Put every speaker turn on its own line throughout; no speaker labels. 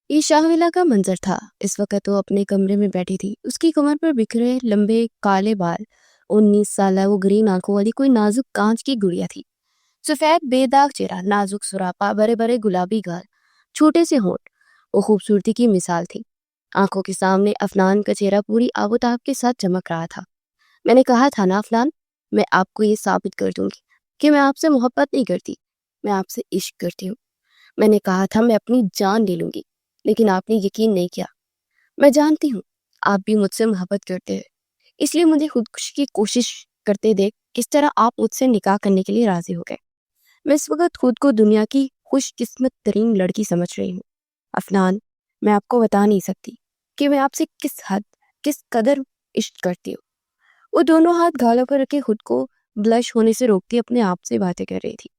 یہ شاہولہ کا منظر تھا۔ اس وقت وہ اپنے کمرے میں بیٹھی تھی۔ اس کی کمر پر بکھرے لمبے کالے بال، 19 سالہ وہ گرین آنکھوں والی کوئی نازک کانچ کی گڑیا تھی۔ سفید بے داغ چہرہ، نازک سراپا، بڑے بڑے گلابی گال، چھوٹے سے ہونٹ، وہ خوبصورتی کی مثال تھی۔ آنکھوں کے سامنے افنان کا چہرہ پوری آب و تاب کے ساتھ چمک رہا تھا۔ میں نے کہا تھا نا افنان، میں آپ کو یہ ثابت کر دوں گی کہ میں آپ سے محبت نہیں کرتی، میں آپ سے عشق کرتی ہوں۔ میں نے کہا تھا میں اپنی جان لے لوں گی، لیکن آپ نے یقین نہیں کیا۔ میں جانتی ہوں آپ بھی مجھ سے محبت کرتے ہیں، اس لیے مجھے خودکشی کی کوشش کرتے دیکھ کس طرح آپ مجھ سے نکاح کرنے کے لیے راضی ہو گئے۔ میں اس وقت خود کو دنیا کی خوش قسمت ترین لڑکی سمجھ رہی ہوں۔ افنان، میں آپ کو بتا نہیں سکتی کہ میں آپ سے کس حد، کس قدر عشق کرتی ہوں۔ وہ دونوں ہاتھ گالوں پر رکھے خود کو بلش ہونے سے روکتی اپنے آپ سے باتیں کر رہی تھی،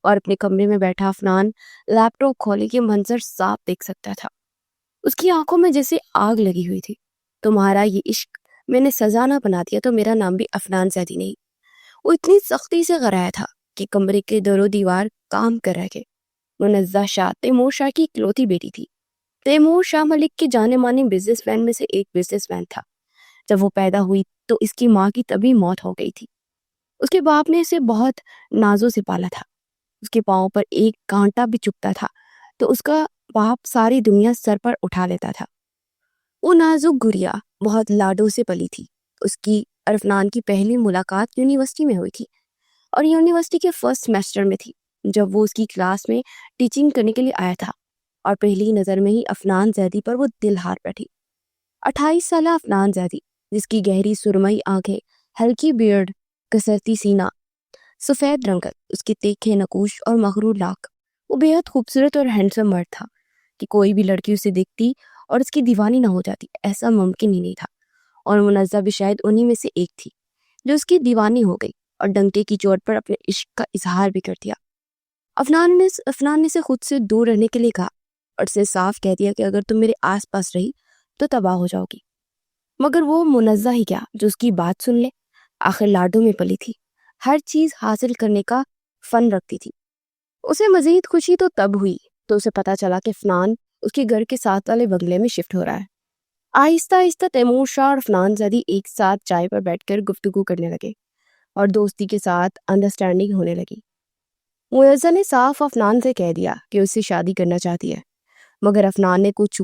اور اپنے کمرے میں بیٹھا افنان لیپ ٹاپ کھولے کے منظر صاف دیکھ سکتا تھا۔ اس کی آنکھوں میں جیسے آگ لگی ہوئی تھی۔ تمہارا یہ عشق میں نے سزا نہ بنا دیا تو میرا نام بھی افنان زیدی نہیں۔ وہ اتنی سختی سے غرایا تھا کہ کمرے کے در و دیوار کام کر رہ گئے۔ منزہ شاہ تیمور شاہ کی اکلوتی بیٹی تھی۔ تیمور شاہ ملک کے جانے مانے بزنس مین میں سے ایک بزنس مین تھا۔ جب وہ پیدا ہوئی تو اس کی ماں کی طبی موت ہو گئی تھی۔ اس کے باپ نے اسے بہت نازوں سے پالا تھا۔ اس کے پاؤں پر ایک کانٹا بھی چبھتا تھا تو اس کا باپ ساری دنیا سر پر اٹھا لیتا تھا۔ وہ نازک گڑیا بہت لاڈوں سے پلی تھی۔ اس کی عرفنان کی پہلی ملاقات یونیورسٹی میں ہوئی تھی، اور یونیورسٹی کے فرسٹ سیمسٹر میں تھی، جب وہ اس کی کلاس میں ٹیچنگ کرنے کے لیے آیا تھا، اور پہلی نظر میں ہی افنان زیدی پر وہ دل ہار بیٹھی۔ 28 سالہ افنان زیدی، جس کی گہری سرمئی آنکھیں، ہلکی بیئرڈ، کسرتی سینہ، سفید رنگت، اس کے تیکھے نقوش اور مغرور لاک، وہ بے حد خوبصورت اور ہینڈسم مرد تھا کہ کوئی بھی لڑکی اسے دیکھتی اور اس کی دیوانی نہ ہو جاتی، ایسا ممکن ہی نہیں تھا۔ اور منزہ بھی شاید انہی میں سے ایک تھی جو اس کی دیوانی ہو گئی اور ڈنکے کی چوٹ پر اپنے عشق کا اظہار بھی کر دیا۔ افنان نے اسے خود سے دور رہنے کے لیے کہا اور اسے صاف کہہ دیا کہ اگر تم میرے آس پاس رہی تو تباہ ہو جاؤ گی۔ مگر وہ منزہ ہی کیا جو اس کی بات سن لے۔ آخر لاڈوں میں پلی تھی، ہر چیز حاصل کرنے کا فن رکھتی تھی۔ اسے مزید خوشی تو تب ہوئی تو اسے پتا چلا کہ افنان اس کے گھر کے ساتھ والے بنگلے میں شفٹ ہو رہا ہے۔ آہستہ آہستہ تیمور شاہ اور افنان زیدی ایک ساتھ چائے پر بیٹھ کر گفتگو کرنے لگے اور دوستی کے ساتھ انڈرسٹینڈنگ ہونے لگی۔ منزہ نے صاف افنان سے کہہ دیا کہ اس سے شادی کرنا چاہتی ہے، مگر افنان نے کچھ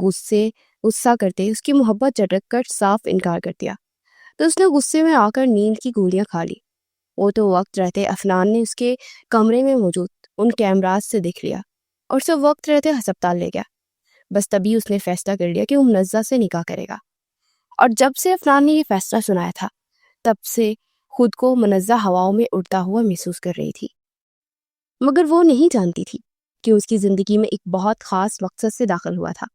غصہ کرتے اس کی محبت جھٹک کر صاف انکار کر دیا، تو اس نے غصے میں آ کر نیند کی گولیاں کھا لی۔ وہ تو وقت رہتے افنان نے اس کے کمرے میں موجود ان کیمراز سے دیکھ لیا اور اسے وقت رہتے ہسپتال لے گیا۔ بس تبھی اس نے فیصلہ کر لیا کہ وہ منزہ سے نکاح کرے گا، اور جب سے افنان نے یہ فیصلہ سنایا تھا تب سے خود کو منزہ ہواؤں میں اڑتا ہوا محسوس کر رہی تھی۔ مگر وہ نہیں جانتی تھی کہ اس کی زندگی میں ایک بہت خاص مقصد سے داخل ہوا تھا۔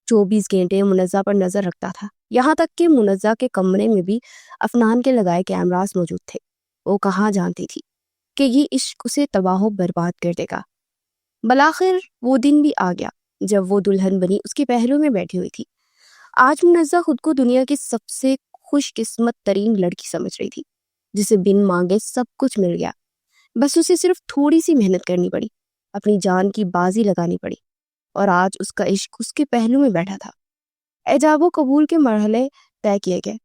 24 گھنٹے منزہ پر نظر رکھتا تھا، یہاں تک کہ منزہ کے کمرے میں بھی افنان کے لگائے کیمراز موجود تھے۔ وہ کہاں جانتی تھی کہ یہ عشق اسے تباہ و برباد کر دے گا۔ بالآخر وہ دن بھی آ گیا جب وہ دلہن بنی اس کے پہلو میں بیٹھی ہوئی تھی۔ آج منزہ خود کو دنیا کی سب سے خوش قسمت ترین لڑکی سمجھ رہی تھی، جسے بن مانگے سب کچھ مل گیا۔ بس اسے صرف تھوڑی سی محنت کرنی پڑی، اپنی جان کی بازی لگانی پڑی، اور آج اس کا عشق اس کے پہلو میں بیٹھا تھا۔ ایجاب و قبول کے مرحلے طے کیے گئے۔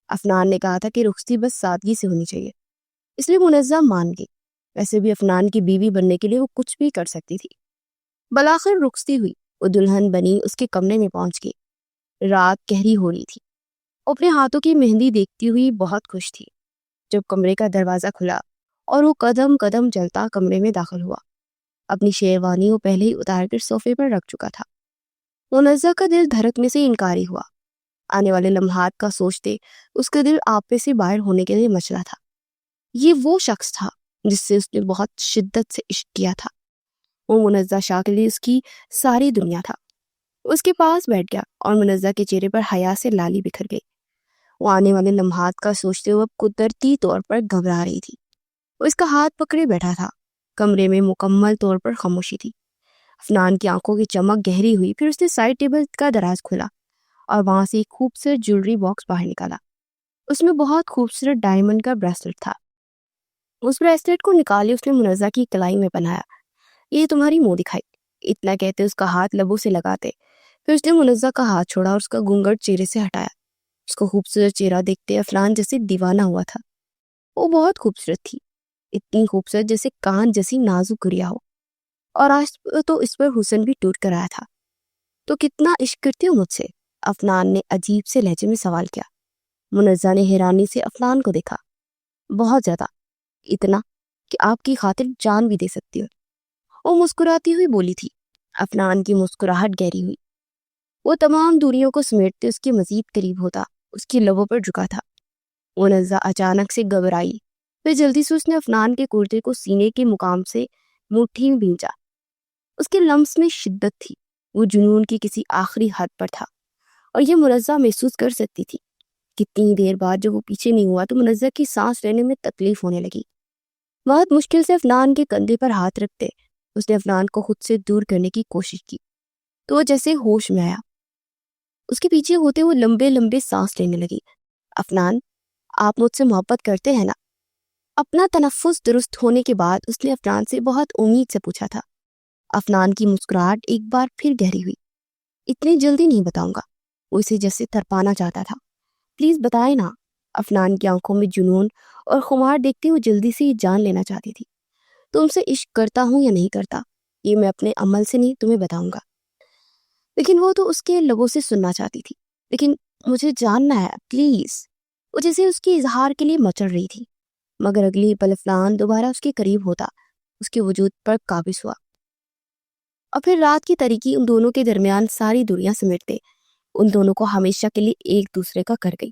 افنان نے کہا تھا کہ رخصتی بس سادگی سے ہونی چاہیے، اس لیے منزہ مان گئی۔ ویسے بھی افنان کی بیوی بننے کے لیے وہ کچھ بھی کر سکتی تھی۔ بالآخر رخصتی ہوئی، وہ دلہن بنی اس کے کمرے میں پہنچ گئی۔ رات گہری ہو رہی تھی، وہ اپنے ہاتھوں کی مہندی دیکھتی ہوئی بہت خوش تھی جب کمرے کا دروازہ کھلا اور وہ قدم قدم چلتا کمرے میں داخل ہوا۔ اپنی شیروانی وہ پہلے ہی اتار کر صوفے پر رکھ چکا تھا۔ منزہ کا دل دھڑکنے سے انکاری ہوا۔ آنے والے لمحات کا سوچتے اس کا دل آپے سے باہر ہونے کے لیے مچلا تھا۔ یہ وہ شخص تھا جس سے اس نے بہت شدت سے عشق کیا تھا۔ وہ منزہ شاہ کے لیے اس کی ساری دنیا تھا۔ اس کے پاس بیٹھ گیا اور منزہ کے چہرے پر حیا سے لالی بکھر گئی۔ وہ آنے والے لمحات کا سوچتے ہوئے قدرتی طور پر گھبرا رہی تھی۔ وہ اس کا ہاتھ پکڑے بیٹھا تھا۔ کمرے میں مکمل طور پر خاموشی تھی۔ افنان کی آنکھوں کی چمک گہری ہوئی، پھر اس نے سائڈ ٹیبل کا دراز کھولا اور وہاں سے ایک خوبصورت جیولری باکس باہر نکالا۔ اس میں بہت خوبصورت ڈائمنڈ کا بریسلٹ تھا۔ اس بریسلٹ کو نکالے اس نے منزہ کی کلائی میں پہنایا۔ یہ تمہاری منہ دکھائی، اتنا کہتے اس کا ہاتھ لبوں سے لگاتے پھر اس نے منزہ کا ہاتھ چھوڑا اور اس کا گھونگھٹ چہرے سے ہٹایا۔ اس کو خوبصورت چہرہ دیکھتے افنان جیسے دیوانہ ہوا تھا۔ وہ بہت خوبصورت تھی، اتنی خوبصورت جیسے کان جیسی نازک گڑیا ہو، اور آج تو اس پر حسن بھی ٹوٹ کر آیا تھا۔ تو کتنا عشق کرتے ہو مجھ سے؟ افنان نے عجیب سے لہجے میں سوال کیا۔ منزہ نے حیرانی سے افنان کو دیکھا۔ بہت زیادہ، اتنا کہ آپ کی خاطر جان بھی دے سکتی ہو، وہ مسکراتی ہوئی بولی تھی۔ افنان کی مسکراہٹ گہری ہوئی، وہ تمام دوریوں کو سمیٹتے اس کے مزید قریب ہوتا، اس کی لبوں پر جھکا تھا۔ منزہ اچانک سے گھبرائی، پھر جلدی سے اس نے افنان کے کرتے کو سینے کے مقام سے مٹھی میں بھینچا۔ اس کے لمس میں شدت تھی، وہ جنون کی کسی آخری حد پر تھا، اور یہ منزہ محسوس کر سکتی تھی۔ کتنی دیر بعد جب وہ پیچھے نہیں ہوا تو منزہ کی سانس لینے میں تکلیف ہونے لگی۔ بہت مشکل سے افنان کے کندھے پر ہاتھ رکھتے اس نے افنان کو خود سے دور کرنے کی کوشش کی، تو وہ جیسے ہوش میں آیا۔ اس کے پیچھے ہوتے وہ لمبے لمبے سانس لینے لگی۔ افنان، آپ مجھ سے محبت کرتے ہیں نا؟ اپنا تنفس درست ہونے کے بعد اس نے افنان سے بہت امید سے پوچھا تھا۔ افنان کی مسکراہٹ ایک بار پھر گہری ہوئی۔ اتنی جلدی نہیں بتاؤں گا، وہ اسے جیسے تڑپانا چاہتا تھا۔ پلیز بتائے نا۔ افنان کی آنکھوں میں جنون اور خمار دیکھتے وہ جلدی سے یہ جان لینا چاہتی تھی۔ تم سے عشق کرتا ہوں یا نہیں کرتا، یہ میں اپنے عمل سے نہیں تمہیں بتاؤں گا۔ لیکن وہ تو اس کے لبوں سے سننا چاہتی تھی۔ لیکن مجھے جاننا ہے پلیز، وہ جیسے اس کے اظہار کے لیے مچل رہی تھی۔ مگر اگلی پل افنان دوبارہ اس کے قریب ہوتا، اس کے وجود پر قابض ہوا، اور پھر رات کی تاریکی ان دونوں کے درمیان ساری دوریاں سمیٹتے ان دونوں کو ہمیشہ کے لیے ایک دوسرے کا کر گئی۔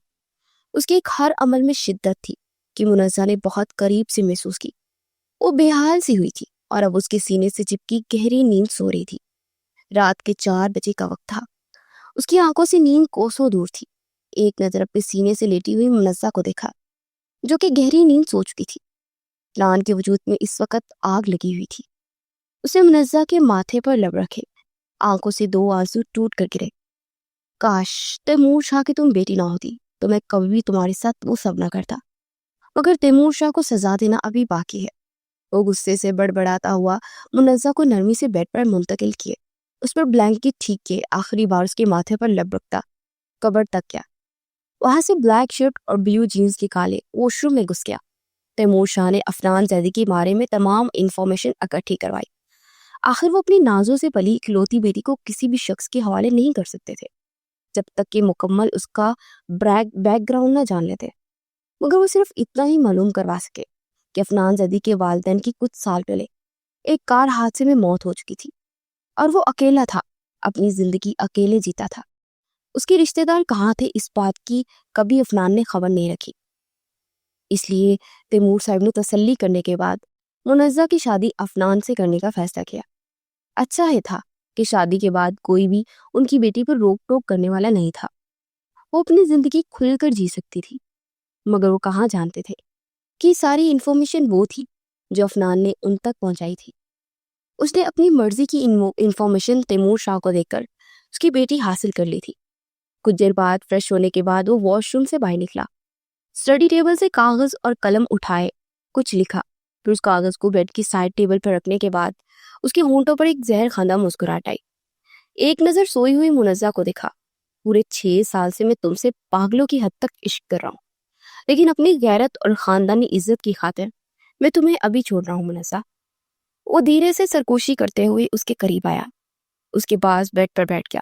اس کے ایک ہر عمل میں شدت تھی کہ منزہ نے بہت قریب سے محسوس کی۔ وہ بے حال سی ہوئی تھی اور اب اس کے سینے سے چپکی گہری نیند سو رہی تھی۔ رات کے 4 بجے کا وقت تھا۔ اس کی آنکھوں سے نیند کوسوں دور تھی۔ ایک نظر اپنے سینے سے لیٹی ہوئی منزہ کو دیکھا، جو کہ گہری نیند سو چکی تھی۔ افنان کے وجود میں اس وقت آگ لگی ہوئی تھی۔ اس نے منزہ کے ماتھے پر لب رکھے، آنکھوں سے 2 آنسو ٹوٹ کر گرے۔ کاش تیمور شاہ کی تم بیٹی نہ ہوتی تو میں کبھی بھی تمہارے ساتھ وہ سب نہ کرتا، مگر تیمور شاہ کو سزا دینا ابھی باقی ہے۔ وہ غصے سے بڑبڑاتا ہوا منزہ کو نرمی سے بیڈ پر منتقل کیے، اس پر بلینکٹ ٹھیک کیے، آخری بار اس کے ماتھے پر لب رکھتا قبر تک گیا۔ وہاں سے بلیک شرٹ اور بلیو جینز کے کالے واش روم میں گھس گیا۔ تیمور شاہ نے افنان زیدی کے بارے میں تمام انفارمیشن اکٹھی کروائی۔ آخر وہ اپنی نازوں سے پلی اکلوتی بیٹی کو کسی بھی شخص کے حوالے نہیں کر سکتے تھے جب تک کہ مکمل اس کا بیک گراؤنڈ نہ جان لیتے، مگر وہ صرف اتنا ہی معلوم کروا سکے کہ افنان زیدی کے والدین کی کچھ سال پہلے ایک کار حادثے میں موت ہو چکی تھی، اور وہ اکیلا تھا، اپنی زندگی اکیلے جیتا تھا۔ اس کے رشتہ دار کہاں تھے اس بات کی کبھی افنان نے خبر نہیں رکھی۔ اس لیے تیمور صاحب نے تسلی کرنے کے بعد منزہ کی شادی افنان سے کرنے کا فیصلہ کیا۔ اچھا ہی تھا کہ شادی کے بعد کوئی بھی ان کی بیٹی پر روک ٹوک کرنے والا نہیں تھا۔ وہ اپنی زندگی کھل کر جی سکتی تھی، مگر وہ کہاں جانتے تھے کہ ساری انفارمیشن وہ تھی جو افنان نے ان تک پہنچائی تھی۔ اس نے اپنی مرضی کی انفارمیشن تیمور شاہ کو دے کر اس کی بیٹی حاصل کر لی تھی۔ کچھ دیر بعد فریش ہونے کے بعد وہ واش روم سے باہر نکلا، اسٹڈی ٹیبل سے کاغذ اور قلم اٹھائے، کچھ لکھا، پھر اس کاغذ کو بیڈ کی سائڈ ٹیبل پر رکھنے کے بعد اس کے ہونٹوں پر ایک زہر خندہ مسکراہٹ آئی۔ ایک نظر سوئی ہوئی منزہ کو دیکھا۔ پورے 6 سال سے میں تم سے پاگلوں کی حد تک عشق کر رہا ہوں، لیکن اپنی غیرت اور خاندانی عزت کی خاطر میں تمہیں ابھی چھوڑ رہا ہوں منزہ۔ وہ دھیرے سے سرکوشی کرتے ہوئے اس کے قریب آیا، اس کے پاس بیڈ پر بیٹھ گیا۔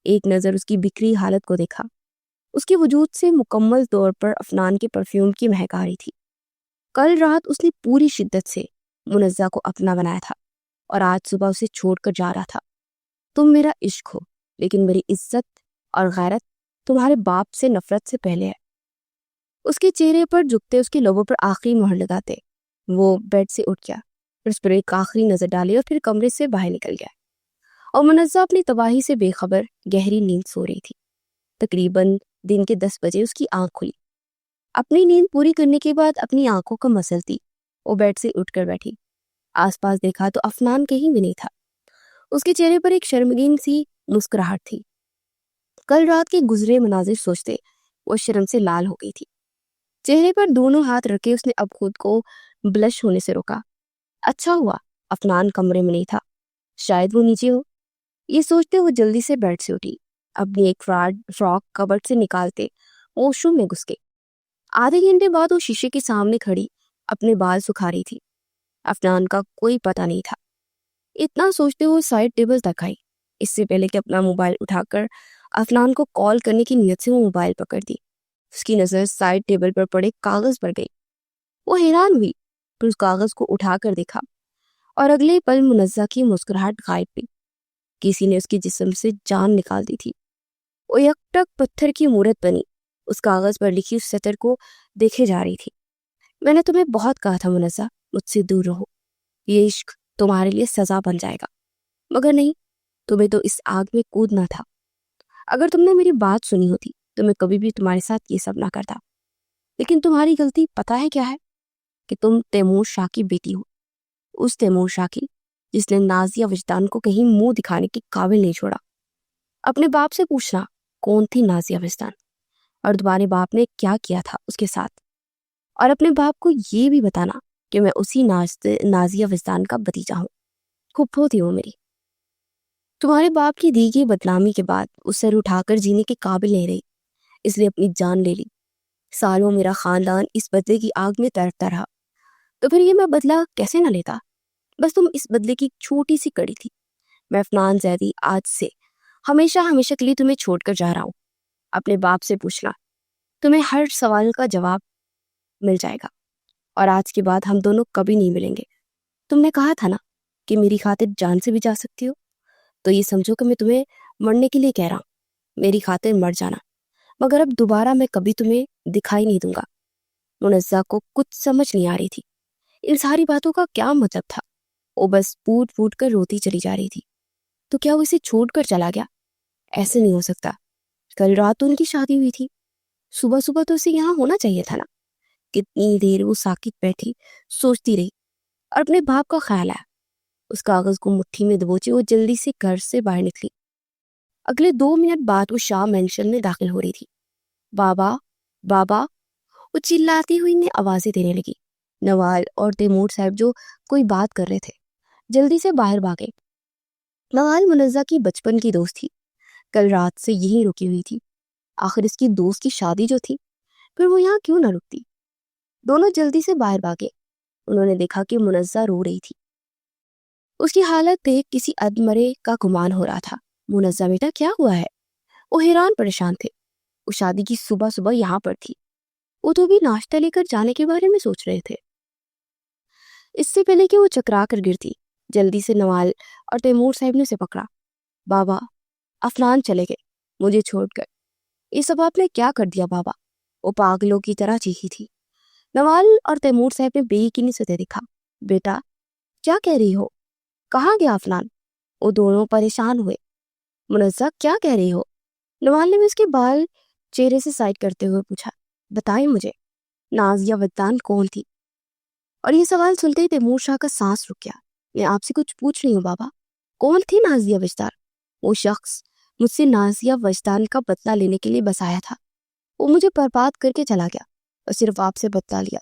ایک نظر اس کی بکھری حالت کو دیکھا۔ اس کے وجود سے مکمل طور پر افنان کے پرفیوم کی مہک آ رہی تھی۔ کل رات اس نے پوری شدت سے منزہ کو اپنا بنایا تھا اور آج صبح اسے چھوڑ کر جا رہا تھا۔ تم میرا عشق ہو، لیکن میری عزت اور غیرت تمہارے باپ سے نفرت سے پہلے ہے۔ اس کے چہرے پر جھکتے اس کے لبوں پر آخری مہر لگاتے وہ بیڈ سے اٹھ گیا، پھر اس پر ایک آخری نظر ڈالی اور پھر کمرے سے باہر نکل گیا۔ اور منزہ اپنی تباہی سے بے خبر گہری نیند سو رہی تھی۔ تقریباً دن کے 10 بجے اس کی آنکھ کھلی۔ اپنی نیند پوری کرنے کے بعد اپنی آنکھوں کا مسلتی وہ بیڈ سے اٹھ کر بیٹھی۔ آس پاس دیکھا تو افنان کہیں بھی نہیں تھا۔ اس کے چہرے پر ایک شرمگین سی مسکراہٹ تھی۔ کل رات کے گزرے مناظر سوچتے وہ شرم سے لال ہو گئی تھی۔ چہرے پر دونوں ہاتھ رکھے اس نے اب خود کو بلش ہونے سے روکا۔ اچھا ہوا افنان کمرے میں نہیں تھا، شاید وہ نیچے ہو۔ یہ سوچتے وہ جلدی سے بیڈ سے اٹھی، اپنی ایک فراک کبرٹ سے نکالتے واش روم میں گھس گئی۔ آدھے گھنٹے بعد وہ شیشے کے سامنے کھڑی اپنے بال سکھا رہی تھی۔ افنان کا کوئی پتہ نہیں تھا۔ اتنا سوچتے وہ سائڈ ٹیبل تک آئی۔ اس سے پہلے کہ اپنا موبائل اٹھا کر افنان کو کال کرنے کی نیت سے وہ موبائل پکڑ دی، اس کی نظر سائڈ ٹیبل پر پڑے کاغذ پر گئی۔ وہ حیران ہوئی، پھر اس کاغذ کو اٹھا کر دیکھا اور اگلے پل منزہ کی مسکراہٹ غائب ہوئی۔ کسی نے اس کے جسم سے جان نکال دی تھی۔ وہ یک ٹک پتھر کی مورت بنی اس کاغذ پر لکھی اس سطر کو دیکھے جا رہی تھی۔ میں نے تمہیں بہت کہا تھا منزہ، مجھ سے دور رہو، یہ عشق تمہارے لیے سزا بن جائے گا، مگر نہیں، تمہیں تو اس آگ میں کودنا تھا۔ اگر تم نے میری بات سنی ہوتی تو میں کبھی بھی تمہارے ساتھ یہ سب نہ کرتا۔ لیکن تمہاری غلطی پتہ ہے کیا ہے؟ کہ تم تیمور شاہ کی بیٹی ہو، اس تیمور شاہ کی جس نے نازیہ وجدان کو کہیں منہ دکھانے کے قابل نہیں چھوڑا۔ اپنے باپ سے پوچھنا کون تھی نازیہ وجدان، اور تمہارے باپ نے کیا کیا تھا اس کے ساتھ، اور اپنے باپ کو یہ بھی بتانا کہ میں اسی نازیہ وجدان کا بھتیجا ہوں۔ پھپھو تھی وہ میری۔ تمہارے باپ کی دی گئی بدنامی کے بعد وہ سر اٹھا کر جینے کے قابل نہیں رہی، اس لیے اپنی جان لے لی۔ سالوں میرا خاندان اس بدلے کی آگ میں تڑپتا رہا، تو پھر یہ میں بدلہ کیسے نہ لیتا؟ بس تم اس بدلے کی چھوٹی سی کڑی تھی۔ میں افنان زیدی آج سے ہمیشہ کے لیے تمہیں چھوڑ کر جا رہا ہوں۔ اپنے باپ سے پوچھنا، تمہیں ہر سوال کا جواب مل جائے گا، اور آج کے بعد ہم دونوں کبھی نہیں ملیں گے۔ تم نے کہا تھا نا کہ میری خاطر جان سے بھی جا سکتی ہو، تو یہ سمجھو کہ میں تمہیں مرنے کے لیے کہہ رہا ہوں، میری خاطر مر جانا، مگر اب دوبارہ میں کبھی تمہیں دکھائی نہیں دوں گا۔ منزہ کو کچھ سمجھ نہیں آ رہی تھی، ان ساری باتوں کا کیا مطلب تھا۔ وہ بس پھوٹ پھوٹ کر روتی چلی جا رہی تھی۔ تو کیا وہ اسے چھوڑ کر چلا گیا؟ ایسے نہیں ہو سکتا، کل رات تو ان کی شادی ہوئی تھی، صبح صبح تو اسے یہاں ہونا چاہیے تھا نا۔ کتنی دیر وہ ساکت بیٹھی سوچتی رہی، اور اپنے باپ کا خیال آیا۔ اس کاغذ کو مٹھی میں دبوچے وہ جلدی سے گھر سے باہر نکلی۔ اگلے 2 منٹ بعد وہ شاہ مینشن میں داخل ہو رہی تھی۔ بابا بابا، وہ چلاتی ہوئی نے آوازیں دینے لگی۔ نوال اور تیمور صاحب جو کوئی بات کر رہے تھے جلدی سے باہر بھاگے۔ نوال منزہ کی بچپن کی دوست تھی، کل رات سے یہیں رکی ہوئی تھی۔ آخر اس کی دوست کی شادی جو تھی، پھر وہ یہاں کیوں نہ رکتی؟ دونوں جلدی سے باہر بھاگے۔ انہوں نے دیکھا کہ منزہ رو رہی تھی۔ اس کی حالت دیکھ کسی ادمرے کا گمان ہو رہا تھا۔ منزہ بیٹا کیا ہوا ہے؟ وہ حیران پریشان تھے۔ وہ شادی کی صبح صبح یہاں پر تھی، وہ تو بھی ناشتہ لے کر جانے کے بارے میں سوچ رہے تھے۔ اس سے پہلے کہ وہ چکرا کر گرتی، جلدی سے نوال اور تیمور صاحب نے اسے پکڑا۔ بابا، افنان چلے گئے مجھے چھوڑ کر۔ یہ سب آپ نے کیا کر دیا بابا؟ وہ پاگلوں کی طرح چیخی تھی۔ نوال اور تیمور صاحب نے بے یقینی سے دیکھا۔ بیٹا کیا کہہ رہی ہو؟ کہاں گیا افنان؟ وہ دونوں پریشان ہوئے۔ منزہ کیا کہہ رہی ہو؟ نوال نے بھی اس کے بال چہرے سے سائڈ کرتے ہوئے پوچھا۔ بتائیں مجھے، نازیہ وجدان کون تھی؟ اور یہ سوال سنتے ہی تیمور شاہ کا سانس رک گیا۔ میں آپ سے کچھ پوچھ رہی ہوں بابا، کون تھی نازیہ وجدان؟ وہ شخص مجھ سے نازیہ وجدان کا بدلہ لینے کے لیے بس آیا تھا، وہ مجھے برباد کر کے چلا گیا اور صرف آپ سے بدلہ لیا۔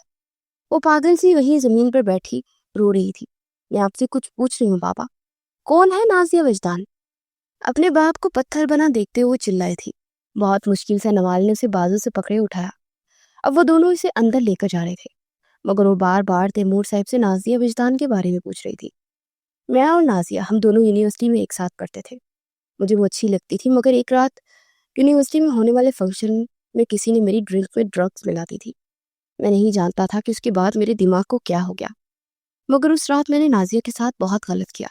وہ پاگل سی وہیں زمین پر بیٹھی رو رہی تھی۔ میں آپ سے کچھ پوچھ رہی ہوں بابا، کون ہے نازیہ وجدان؟ اپنے باپ کو پتھر بنا دیکھتے ہوئے چلائی تھی۔ بہت مشکل سے نوال نے اسے بازو سے پکڑے اٹھایا۔ اب وہ دونوں اسے اندر لے کر جا رہے تھے، مگر وہ بار بار تیمور صاحب سے نازیہ وجدان کے بارے میں پوچھ رہی تھی۔ میں اور نازیہ ہم دونوں یونیورسٹی میں ایک ساتھ پڑھتے تھے، مجھے وہ اچھی لگتی تھی، مگر ایک رات یونیورسٹی میں ہونے والے فنکشن میں کسی نے میری ڈرنک میں ڈرگز ملا دی تھی۔ میں نہیں جانتا تھا کہ اس کے بعد میرے دماغ کو کیا ہو گیا، مگر اس رات میں نے نازیہ کے ساتھ بہت غلط کیا۔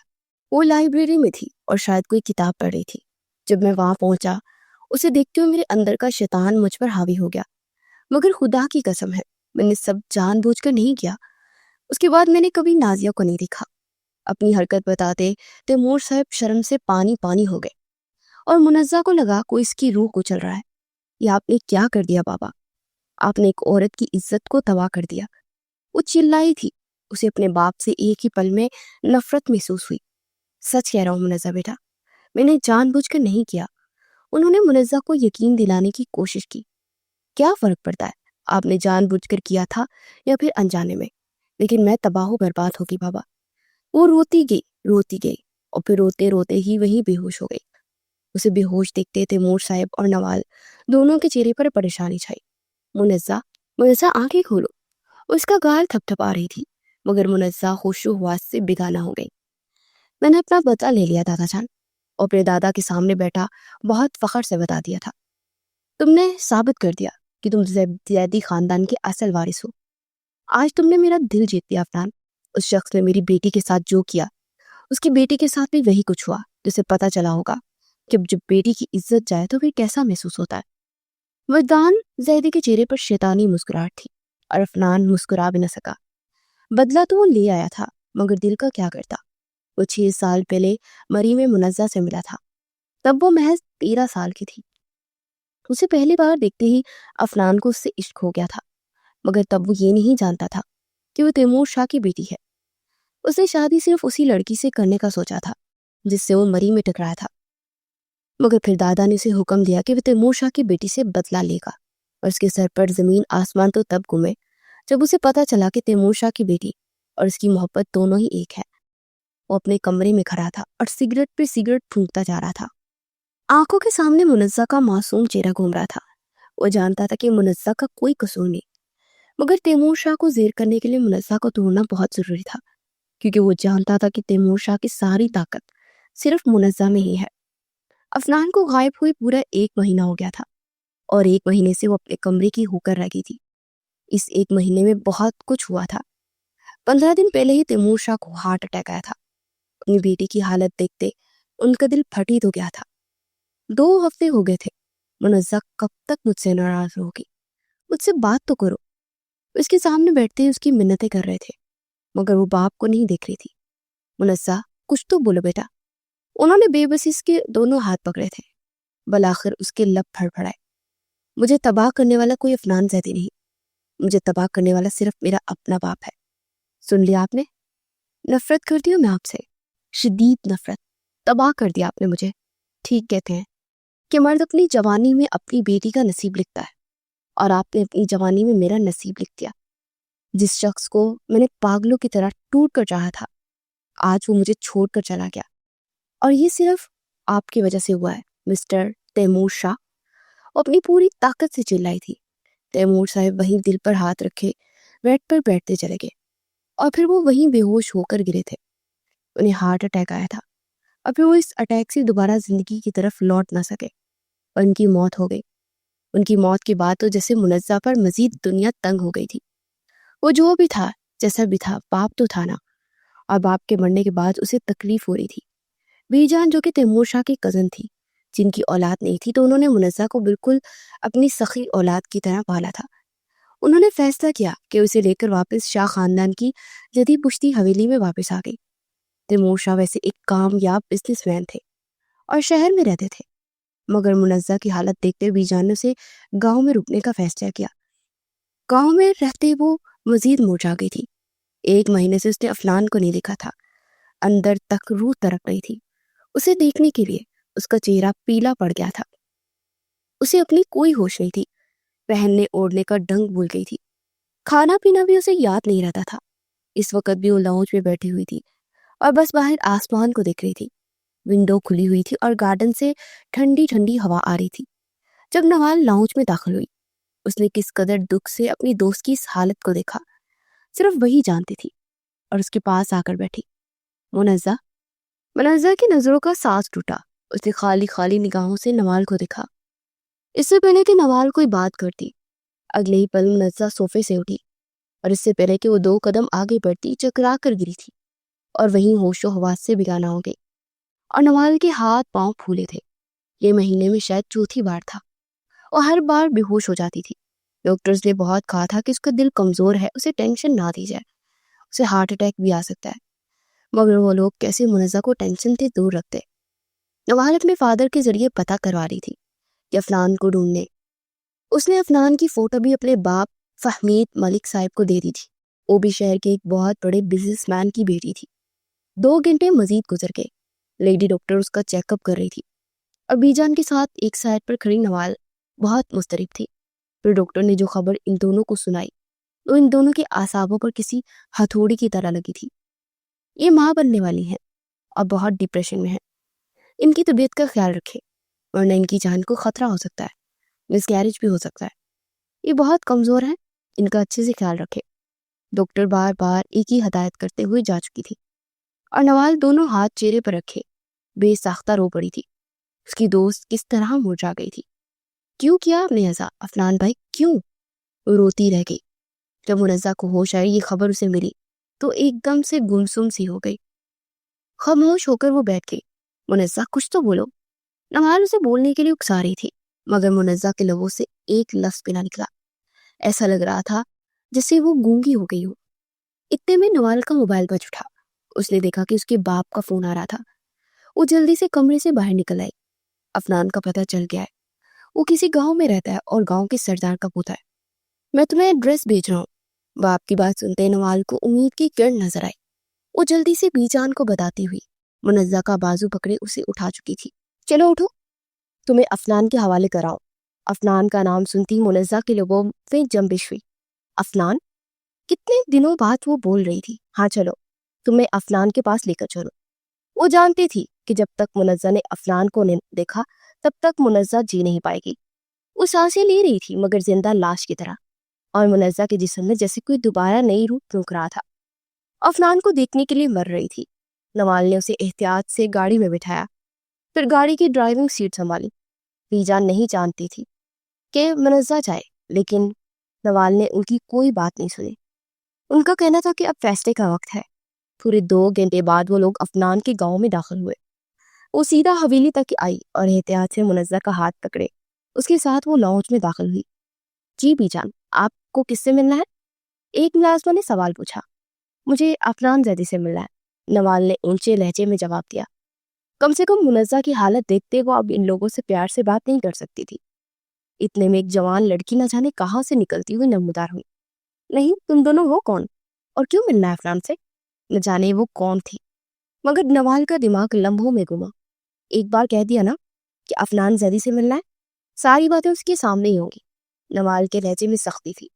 وہ لائبریری میں تھی اور شاید کوئی کتاب پڑھ رہی تھی۔ جب میں وہاں پہنچا، اسے دیکھتے ہوئے میرے اندر کا شیطان مجھ پر حاوی ہو گیا، مگر خدا کی قسم ہے میں نے سب جان بوجھ کر نہیں کیا۔ اس کے بعد میں نے کبھی نازیہ کو نہیں دیکھا۔ اپنی حرکت بتاتے تیمور صاحب شرم سے پانی پانی ہو گئے، اور منزہ کو لگا کوئی اس کی روح کو چل رہا ہے۔ یہ آپ نے کیا کر دیا بابا؟ آپ نے ایک عورت کی عزت کو تباہ کر دیا۔ وہ چلائی تھی، اسے اپنے باپ سے ایک ہی پل میں نفرت محسوس ہوئی۔ سچ کہہ رہا ہوں منزہ بیٹا، میں نے جان بوجھ کر نہیں کیا۔ انہوں نے منزہ کو یقین دلانے کی کوشش کی۔ کیا فرق پڑتا ہے آپ نے جان بوجھ کر کیا تھا یا پھر انجانے میں، لیکن میں تباہ و برباد ہوگی بابا۔ وہ روتی گئی اور پھر روتے روتے ہی وہیں بے ہوش ہو گئی۔ اسے بے ہوش دیکھتے تیمور صاحب اور نوال دونوں کے چہرے پر پریشانی چھائی۔ منزہ آنکھیں کھولو۔ اس کا گال تھپ تھپ آ رہی تھی، مگر منزہ ہوش و حواس سے بیگانہ ہو گئی۔ میں نے اپنا بدلہ لے لیا دادا جان، اور اپنے دادا کے سامنے بیٹھا بہت فخر سے بتا دیا تھا۔ تم نے ثابت کر دیا کہ تم زیدی خاندان کے اصل وارث ہو۔ آج تم نے میرا دل جیت لیا عفنان۔ اس شخص نے میری بیٹی کے ساتھ جو کیا، اس کی بیٹی کے ساتھ بھی وہی کچھ ہوا، جسے پتا چلا ہوگا کہ جب بیٹی کی عزت جائے تو پھر کیسا محسوس ہوتا ہے۔ وجدان زیدی کے چہرے پر شیطانی مسکراہٹ تھی، اور عفنان مسکرا بھی نہ سکا۔ بدلہ تو وہ لے آیا تھا، مگر دل کا کیا کرتا؟ وہ 6 سال پہلے مری میں منزہ سے ملا تھا، تب وہ محض 13 سال کی تھی۔ اسے پہلی بار دیکھتے ہی عفنان کو اس سے عشق ہو گیا تھا، مگر تب وہ یہ نہیں جانتا تھا کہ وہ تیمور شاہ کی بیٹی ہے۔ اس نے شادی صرف اسی لڑکی سے کرنے کا سوچا تھا جس سے وہ مری میں ٹکرایا تھا، مگر پھر دادا نے اسے حکم دیا کہ وہ تیمور شاہ کی بیٹی سے بدلہ لے گا، اور اس کے سر پر زمین آسمان تو تب گھومے جب اسے پتا چلا کہ تیمور شاہ کی بیٹی اور اس کی محبت دونوں ہی ایک ہے۔ وہ اپنے کمرے میں کھڑا تھا اور سگریٹ پہ سگریٹ پھونکتا جا رہا تھا۔ آنکھوں کے سامنے منزہ کا معصوم چہرہ گھوم رہا تھا۔ وہ جانتا تھا کہ منزہ کا کوئی قصور نہیں، مگر تیمور شاہ کو زیر کرنے کے لیے منزہ کو توڑنا بہت ضروری تھا، کیونکہ وہ جانتا تھا کہ تیمور شاہ کی ساری طاقت صرف منزہ میں ہی ہے۔ عفنان کو غائب ہوئے پورا 1 مہینہ ہو گیا تھا، اور 1 مہینے سے وہ اپنے کمرے کی ہو کر رہ گئی تھی۔ اس 1 مہینے میں بہت کچھ ہوا تھا۔ 15 دن پہلے ہی تیمور شاہ کو ہارٹ اٹیک آیا تھا۔ اپنی بیٹی کی حالت دیکھتے ان کا دل پھٹی تو گیا تھا۔ 2 ہفتے ہو گئے تھے۔ منزہ کب تک مجھ سے ناراض ہوگی؟ مجھ سے بات تو کرو۔ اس کے سامنے بیٹھتے ہی اس کی منتیں کر رہے تھے، مگر وہ باپ کو نہیں دیکھ رہی تھی۔ منزہ کچھ تو بولو بیٹا۔ انہوں نے بے بسی کے دونوں ہاتھ پکڑے تھے۔ بالآخر اس کے لب پھڑپھڑائے۔ مجھے تباہ کرنے والا کوئی عفنان زیدی نہیں، مجھے تباہ کرنے والا صرف میرا اپنا باپ ہے۔ سن لیا آپ نے؟ نفرت کرتی ہوں میں آپ سے، شدید نفرت۔ تباہ کر دیا آپ نے مجھے۔ ٹھیک کہتے ہیں کہ مرد اپنی جوانی میں اپنی بیٹی کا نصیب لکھتا ہے، اور آپ نے اپنی جوانی میں میرا نصیب لکھ دیا۔ جس شخص کو میں نے پاگلوں کی طرح ٹوٹ کر چاہا تھا، آج وہ مجھے چھوڑ کر چلا گیا، اور یہ صرف آپ کی وجہ سے ہوا ہے مسٹر تیمور شاہ۔ وہ اپنی پوری طاقت سے چلائی تھی۔ تیمور صاحب وہیں دل پر ہاتھ رکھے بیڈ پر بیٹھتے چلے گئے، اور پھر وہ وہیں بے ہوش ہو کر گرے تھے۔ انہیں ہارٹ اٹیک آیا تھا، اور پھر وہ اس اٹیک سے دوبارہ زندگی کی طرف لوٹ نہ سکے، اور ان کی موت ہو گئی۔ ان کی موت کے بعد تو جیسے منزہ پر مزید دنیا تنگ ہو گئی تھی۔ وہ جو بھی تھا، جیسا بھی تھا، باپ تو تھا نا، اور باپ کے مرنے کے بعد اسے تکلیف ہو رہی تھی۔ بی جان جو کہ تیمور شاہ کی کزن تھی، جن کی اولاد نہیں تھی، تو انہوں نے منزہ کو بالکل اپنی سخی اولاد کی طرح پالا تھا۔ انہوں نے فیصلہ کیا کہ اسے لے کر واپس شاہ خاندان کی جدید پشتی حویلی میں واپس آ گئی۔ تیمور شاہ ویسے ایک کامیاب بزنس مین تھے اور شہر میں رہتے تھے، مگر منزہ کی حالت دیکھتے بی جان نے اسے گاؤں میں رکنے کا فیصلہ کیا۔ گاؤں میں رہتے وہ مزید مرجھا گئی تھی۔ 1 مہینے سے اس نے عفنان کو نہیں دیکھا تھا۔ اندر تک روح تڑپ رہی تھی اسے دیکھنے کے لیے۔ اس کا چہرہ پیلا پڑ گیا تھا۔ اسے اپنی کوئی ہوش نہیں تھی، پہننے اوڑھنے کا ڈنگ بھول گئی تھی۔ کھانا پینا بھی اسے یاد نہیں رہتا تھا۔ اس وقت بھی وہ لاؤنج میں بیٹھی ہوئی تھی اور بس باہر آسمان کو دیکھ رہی تھی۔ ونڈو کھلی ہوئی تھی اور گارڈن سے ٹھنڈی ٹھنڈی ہوا آ رہی تھی۔ جب نوال لاؤنج میں داخل ہوئی، اس نے کس قدر دکھ سے اپنی دوست کی اس حالت کو دیکھا، صرف وہی جانتی تھی، اور اس کے پاس آ کر بیٹھی۔ منزہ کی نظروں کا سانس ٹوٹا۔ اس نے خالی خالی نگاہوں سے نوال کو دیکھا۔ اس سے پہلے کہ نوال کوئی بات کرتی، اگلے ہی پل منزہ صوفے سے اٹھی، اور اس سے پہلے کہ وہ 2 قدم آگے بڑھتی چکرا کر گری تھی، اور وہیں ہوش و حواس سے بیگانہ ہو گئی۔ اور نوال کے ہاتھ پاؤں پھولے تھے۔ یہ مہینے میں شاید 4تھی بار تھا۔ وہ ہر بار بے ہوش ہو جاتی تھی۔ ڈاکٹرز نے بہت کہا تھا کہ اس کا دل کمزور ہے، اسے ٹینشن نہ دی جائے، اسے ہارٹ اٹیک بھی آ سکتا ہے، مگر وہ لوگ کیسے منزہ کو ٹینشن سے دور رکھتے۔ نوال اپنے فادر کے ذریعے پتہ کروا رہی تھی کہ عفنان کو ڈھونڈنے۔ اس نے عفنان کی فوٹو بھی اپنے باپ فہمید ملک صاحب کو دے دی تھی۔ وہ بھی شہر کے ایک بہت بڑے بزنس مین کی بیٹی تھی۔ 2 گھنٹے مزید گزر گئے۔ لیڈی ڈاکٹر اس کا چیک اپ کر رہی تھی، اور بی جان کے ساتھ ایک سائڈ پر کھڑی نوال بہت مضطرب تھی۔ پھر ڈاکٹر نے جو خبر ان دونوں کو سنائی، وہ ان دونوں کے اعصابوں پر کسی ہتھوڑی کی طرح لگی تھی۔ یہ ماں بننے والی ہیں، اور بہت ڈپریشن میں ہیں. ان کی طبیعت کا خیال رکھے ورنہ ان کی جان کو خطرہ ہو سکتا ہے، مس کیریج بھی ہو سکتا ہے. یہ بہت کمزور ہیں، ان کا اچھے سے خیال رکھے. ڈاکٹر بار بار ایک ہی ہدایت کرتے ہوئے جا چکی تھی اور نوال دونوں ہاتھ چہرے پر رکھے بے ساختہ رو پڑی تھی. اس کی دوست کس طرح مرجھا گئی تھی. کیوں کیا آپ نے ایسا افنان بھائی، کیوں؟ وہ روتی رہ گئی. جب منزہ کو ہوش آئی، یہ خبر اسے ملی تو ایک دم سے گمسم سی ہو گئی. خاموش ہو کر وہ بیٹھ گئی. منزہ کچھ تو بولو. نوال اسے بولنے کے لیے اکسا رہی تھی مگر منزہ کے لبوں سے ایک لفظ بھی نہ نکلا. ایسا لگ رہا تھا جیسے وہ گونگی ہو گئی ہو. اتنے میں نوال کا موبائل بج اٹھا. اس نے دیکھا کہ اس کے باپ کا فون آ رہا تھا. وہ جلدی سے کمرے سے باہر نکل آئی. افنان کا پتہ چل گیا ہے. وہ کسی گاؤں میں رہتا ہے اور گاؤں کے سردار کا پوتا ہے. میں تمہیں ایڈریس بھیج رہا ہوں. باپ کی بات سنتے نوال کو امید کی کرن نظر آئی. وہ جلدی سے بی جان کو بتاتی ہوئی منزہ کا بازو پکڑے اسے اٹھا چکی تھی. چلو اٹھو، تمہیں افنان کے حوالے کراؤ. افنان کا نام سنتی منزہ کے لبوں میں جنبش ہوئی. افنان؟ کتنے دنوں بعد وہ بول رہی تھی. ہاں چلو، تمہیں افنان کے پاس لے کر چلو. وہ جانتی تھی کہ جب تک منزہ نے افنان کو دیکھا تب تک منزہ جی نہیں پائے گی. وہ سانسیں لے رہی تھی مگر زندہ لاش کی طرح، اور منزہ کے جسم میں جیسے کوئی دوبارہ نئی روح پھونک رہا تھا. افنان کو دیکھنے کے لیے مر رہی تھی. نوال نے اسے احتیاط سے گاڑی میں بٹھایا، پھر گاڑی کی ڈرائیونگ سیٹ سنبھالی. جان نہیں جانتی تھی کہ منزہ جائے، لیکن نوال نے ان کی کوئی بات نہیں سنی. ان کا کہنا تھا کہ اب فیصلے کا وقت ہے. پورے 2 گھنٹے بعد وہ لوگ افنان کے گاؤں میں داخل ہوئے. وہ سیدھا حویلی تک آئی اور احتیاط سے منزہ کا ہاتھ پکڑے. اس کے ساتھ وہ لاؤنج میں داخل ہوئی. جی بی جان، آپ کو کس سے ملنا ہے؟ ایک ملازمہ نے سوال پوچھا. مجھے افنان زیدی سے ملنا ہے، نوال نے اونچے لہجے میں جواب دیا. کم سے کم منزہ کی حالت دیکھتے وہ اب ان لوگوں سے پیار سے بات نہیں کر سکتی تھی. اتنے میں ایک جوان لڑکی نہ جانے کہاں سے نکلتی ہوئی نمودار ہوئی. نہیں، تم دونوں ہو کون اور کیوں ملنا ہے افنان سے؟ نہ جانے وہ کون تھی مگر نوال کا دماغ لمحوں میں گما. ایک بار کہہ دیا نا کہ افنان زیدی سے ملنا ہے، ساری باتیں اس کے سامنے ہی ہوں گی. نوال کے لہجے میں سختی تھی.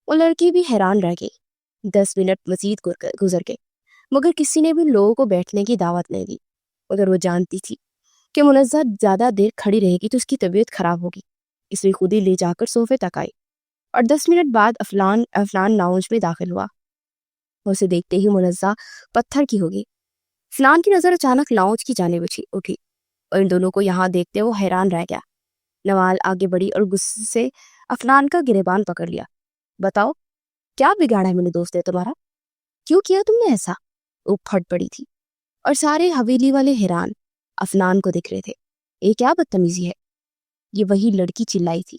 وہ لڑکی بھی حیران رہ گئی. 10 منٹ مزید گزر گئے مگر کسی نے بھی لوگوں کو بیٹھنے کی دعوت نہیں دی. مگر وہ جانتی تھی کہ منزہ زیادہ دیر کھڑی رہے گی تو اس کی طبیعت خراب ہوگی، اس لیے خود ہی لے جا کر صوفے تک آئی. اور 10 منٹ بعد افنان لاؤنج میں داخل ہوا. اسے دیکھتے ہی منزہ پتھر کی ہوگی. افنان کی نظر اچانک لاؤنج کی جانب اٹھی اور ان دونوں کو یہاں دیکھتے وہ حیران رہ گیا. نوال آگے بڑھی اور غصے سے افنان کا گریبان پکڑ لیا. بتاؤ، کیا بگاڑا ہے میرے دوست نے تمہارا؟ کیوں کیا تم نے ایسا؟ وہ پھٹ پڑی تھی اور سارے حویلی والے حیران افنان کو دیکھ رہے تھے. یہ کیا بدتمیزی ہے؟ یہ وہی لڑکی چلائی تھی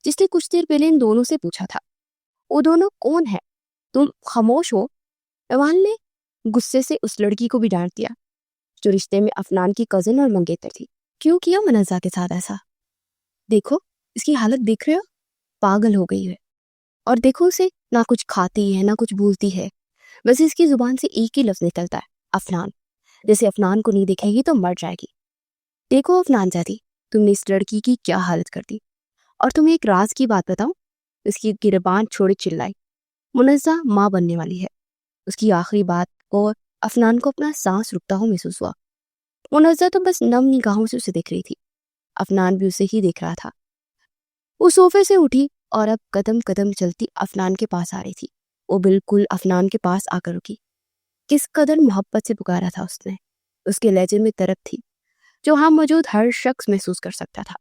جس نے کچھ دیر پہلے ان دونوں سے پوچھا تھا. وہ دونوں کون ہے؟ تم خاموش ہو. نوال نے غصے سے اس لڑکی کو بھی ڈانٹ دیا جو رشتے میں افنان کی کزن اور منگیتر تھی. کیوں کیا منزہ کے ساتھ ایسا؟ دیکھو اس کی حالت دیکھ رہے ہو، پاگل ہو گئی ہے. اور دیکھو اسے، نہ کچھ کھاتی ہے نہ کچھ بولتی ہے، بس اس کی زبان سے ایک ہی لفظ نکلتا ہے، افنان. جیسے افنان کو نہیں دیکھے گی تو مر جائے گی. دیکھو افنان زیدی، تم نے اس لڑکی کی کیا حالت کر دی. اور تمہیں ایک راز کی بات بتاؤں؟ اس کی گریبان چھوڑے چلائی. منزہ ماں بننے والی ہے. اس کی آخری بات اور افنان کو اپنا سانس رکتا ہو محسوس ہوا. منزہ تو بس نم نگاہوں سے اسے دیکھ رہی تھی. افنان بھی اسے ہی دیکھ رہا تھا. وہ صوفے سے اٹھی اور اب قدم قدم چلتی افنان کے پاس آ رہی تھی. وہ بالکل افنان کے پاس آ کر رکی. کس قدر محبت سے پکارا تھا اس نے. اس کے لہجے میں طرب تھی جو ہاں موجود ہر شخص محسوس کر سکتا تھا.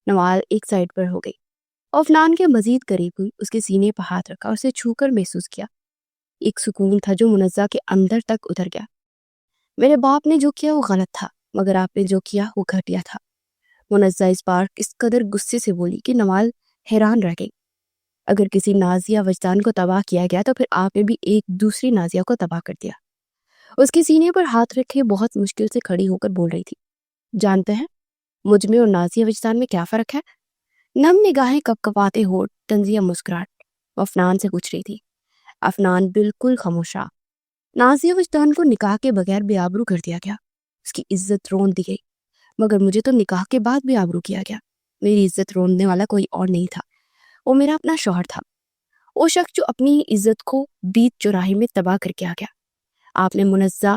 نوال ایک سائڈ پر ہو گئی اور افنان کے مزید قریب ہوئی. اس کے سینے پر ہاتھ رکھا اور اسے چھو کر محسوس کیا. ایک سکون تھا جو منزہ کے اندر تک اتر گیا. میرے باپ نے جو کیا وہ غلط تھا مگر آپ نے جو کیا وہ گھٹیا تھا. منزہ اس بار اس قدر غصے سے بولی کہ نوال حیران رہ گئی. اگر کسی نازیہ وجدان کو تباہ کیا گیا تو پھر آپ نے بھی ایک دوسری نازیہ کو تباہ کر دیا. اس کے سینے پر ہاتھ رکھے بہت مشکل سے کھڑی ہو کر بول رہی تھی. جانتے ہیں مجھ میں اور نازیہ وجدان میں کیا فرق ہے؟ نم نگاہیں کپ کپاتے ہونٹ، تنزیہ مسکراہٹ. وہ افنان سے پوچھ رہی تھی. افنان بالکل خاموش رہا. نازیہ وجدان کو نکاح کے بغیر بے آبرو کر دیا گیا. اس کی عزت رون دی گئی مگر مجھے تو نکاح کے بعد بے آبرو کیا گیا. میری عزت روننے والا کوئی اور نہیں تھا، وہ میرا اپنا شوہر تھا. وہ شخص جو اپنی عزت کو بیچ چوراہے میں تباہ کر کے آ گیا. آپ نے منزہ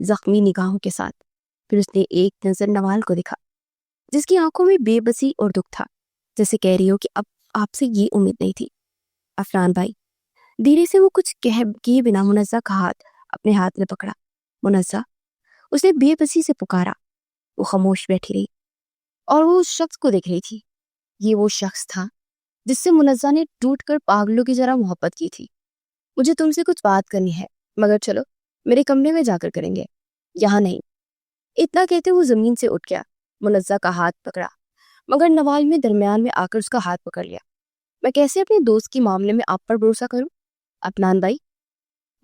زخمی نگاہوں کے ساتھ۔ پھر اس نے ایک نظر نوال کو دیکھا، جس کی آنکھوں میں بے بسی اور دکھ تھا، جیسے کہہ رہی ہو کہ اب آپ سے یہ امید نہیں تھی۔ عفنان بھائی، دھیرے سے وہ کچھ کیے بنا منزہ کا ہاتھ اپنے ہاتھ میں پکڑا۔ منزہ، اسے بے بسی سے پکارا۔ وہ خاموش بیٹھی رہی اور وہ اس شخص کو دیکھ رہی تھی۔ یہ وہ شخص تھا جس سے منزہ نے ٹوٹ کر پاگلوں کی طرح محبت کی تھی۔ مجھے تم سے کچھ بات کرنی ہے، مگر چلو میرے کمرے میں جا کر کریں گے، یہاں نہیں۔ اتنا کہتے وہ زمین سے اٹھ گیا، منزہ کا ہاتھ پکڑا، مگر نوال میں درمیان میں آ کر اس کا ہاتھ پکڑ لیا۔ میں کیسے اپنے دوست کے معاملے میں آپ پر بھروسہ کروں؟ عفنان بھائی،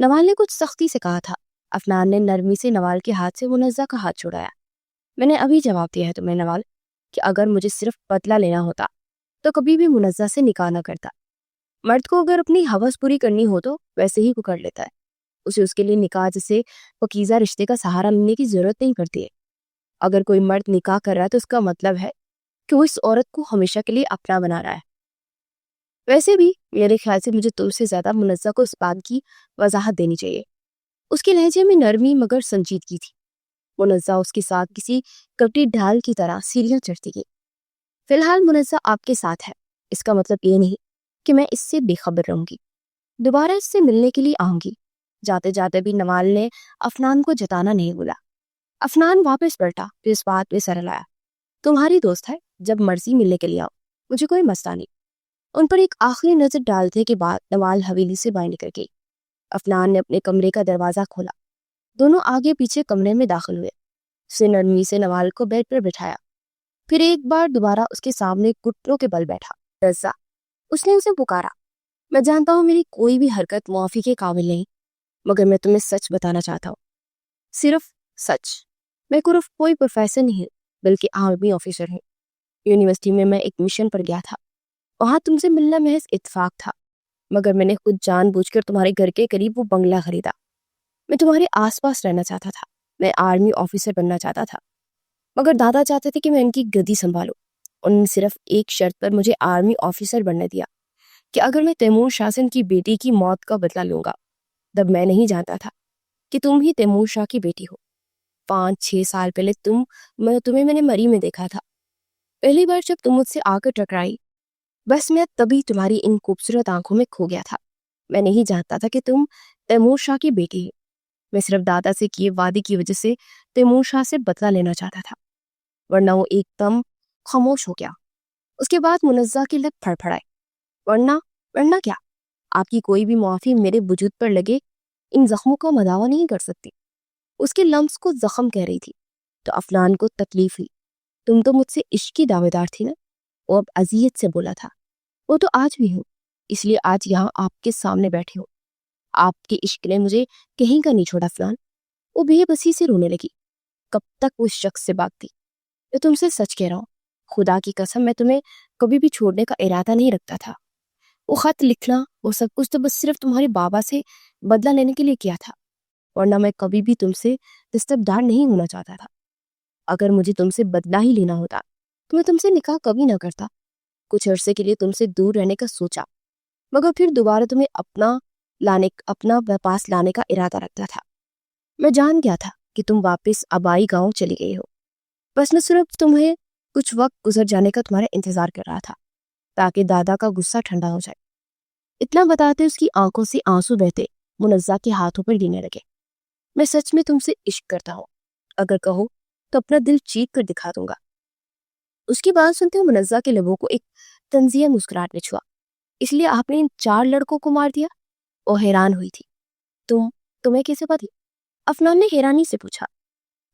نوال نے کچھ سختی سے کہا تھا۔ عفنان نے نرمی سے نوال کے ہاتھ سے منزہ کا ہاتھ چھڑایا۔ میں نے ابھی جواب دیا ہے تمہیں نوال، کہ اگر مجھے صرف بدلہ لینا ہوتا تو کبھی بھی منزہ سے نکاح نہ کرتا۔ مرد کو اگر اپنی ہوس پوری کرنی ہو تو ویسے ہی کر لیتا ہے، اسے اس کے لیے نکاح جیسے پاکیزہ رشتے کا سہارا لینے کی ضرورت نہیں پڑتی ہے۔ اگر کوئی مرد نکاح کر رہا ہے تو اس کا مطلب ہے کہ وہ اس عورت کو ہمیشہ کے لیے اپنا بنا رہا ہے۔ ویسے بھی میرے خیال سے مجھے تم سے زیادہ منزہ کو اس بات کی وضاحت دینی چاہیے۔ اس کے لہجے میں نرمی مگر سنجیدگی تھی۔ منزہ اس کے ساتھ کسی کپٹی ڈھال کی طرح سیڑھیاں چڑھتی گئی۔ فی الحال منزہ آپ کے ساتھ ہے، اس کا مطلب یہ نہیں کہ میں اس سے بے خبر رہوں گی۔ دوبارہ اس سے ملنے کے لیے آؤں گی۔ جاتے جاتے بھی نوال نے عفنان کو جتانا نہیں بولا۔ عفنان واپس پلٹا، پھر اس بات پہ سر ہلایا، تمہاری دوست ہے، جب مرضی ملنے کے لیے آؤ، مجھے کوئی مسئلہ نہیں۔ ان پر ایک آخری نظر ڈالتے کے بعد نوال حویلی سے باہر نکل گئی۔ عفنان نے اپنے کمرے کا دروازہ کھولا، دونوں آگے پیچھے کمرے میں داخل ہوئے۔ اسے نرمی سے نوال کو بیڈ پر بٹھایا، پھر ایک بار دوبارہ اس کے سامنے گھٹنوں کے بل بیٹھا۔ رضا، اس نے اسے پکارا، میں جانتا ہوں میری کوئی بھی حرکت معافی کے قابل نہیں، مگر میں تمہیں سچ بتانا چاہتا ہوں، صرف سچ۔ میں کوئی پروفیسر نہیں بلکہ آرمی آفیسر ہوں۔ یونیورسٹی میں ایک مشن پر گیا تھا، وہاں تم سے ملنا محض اتفاق تھا، مگر میں نے خود جان بوجھ کر تمہارے گھر کے قریب وہ بنگلہ خریدا۔ میں تمہارے آس پاس رہنا چاہتا تھا، میں آرمی آفیسر بننا چاہتا تھا، مگر دادا چاہتے تھے کہ میں ان کی گدی سنبھالوں۔ انہوں نے صرف ایک شرط پر مجھے آرمی آفیسر بننے دیا، کہ اگر میں تیمور شاہ سے ان کی بیٹی کی موت کا بدلہ لوں گا۔ تب میں نہیں جانتا تھا کہ تم ہی تیمور شاہ کی بیٹی ہو۔ 5-6 سال پہلے تمہیں میں نے مری میں دیکھا تھا، پہلی بار جب تم مجھ سے آ کر ٹکرائی، بس میں تبھی تمہاری ان خوبصورت آنکھوں میں کھو گیا تھا۔ میں نہیں جانتا تھا کہ تم تیمور شاہ کی بیٹی ہے۔ میں صرف دادا سے کیے وعدے کی وجہ سے تیمور شاہ سے بدلہ لینا چاہتا تھا، ورنہ وہ ایک دم خاموش ہو گیا۔ اس کے بعد منزہ کی لب پھڑ پھڑائے، ورنہ کیا؟ آپ کی کوئی بھی معافی میرے وجود پر لگے ان زخموں کا مداوا نہیں کر سکتی۔ اس کے لمس کو زخم کہہ رہی تھی تو عفنان کو تکلیف ہوئی۔ تم تو مجھ سے عشق کی دعوے دار تھی نا؟ وہ اب اذیت سے بولا تھا۔ وہ تو آج بھی ہوں، اس لیے آج یہاں آپ کے سامنے بیٹھے ہو۔ آپ کے عشق نے مجھے کہیں کا نہیں چھوڑا عفنان۔ وہ بے بسی سے رونے لگی۔ کب تک وہ اس شخص سے بھاگتی؟ میں تم سے سچ کہہ رہا ہوں، خدا کی قسم میں تمہیں کبھی بھی چھوڑنے کا ارادہ نہیں رکھتا تھا۔ وہ خط لکھنا، وہ سب کچھ تو بس صرف تمہارے بابا سے بدلہ لینے کے لیے کیا تھا، ورنہ میں کبھی بھی تم سے دستبردار نہیں ہونا چاہتا تھا۔ اگر مجھے تم سے بدلہ ہی لینا ہوتا تو میں تم سے نکاح کبھی نہ کرتا۔ کچھ عرصے کے لیے تم سے دور رہنے کا سوچا، مگر پھر دوبارہ تمہیں اپنا پاس لانے کا ارادہ رکھتا تھا۔ میں جان گیا تھا کہ تم واپس آبائی گاؤں چلی گئی ہو، بس میں صرف تمہیں کچھ وقت گزر جانے کا تمہارا انتظار کر رہا تھا تاکہ دادا کا غصہ ٹھنڈا ہو جائے۔ اتنا بتاتے اس کی آنکھوں سے آنسو بہتے منزہ کے ہاتھوں پر گرنے لگے۔ میں سچ میں تم سے عشق کرتا ہوں، اگر کہو تو اپنا دل چیک کر دکھا دوں گا۔ اس کی بات سنتے منزہ کے لبوں کو ایک تنزیہ مسکراہٹ نے چھوا۔ اس لیے آپ نے ان 4 لڑکوں کو مار دیا؟ وہ حیران ہوئی تھی۔ تمہیں کیسے پتا؟ عفنان نے حیرانی سے پوچھا۔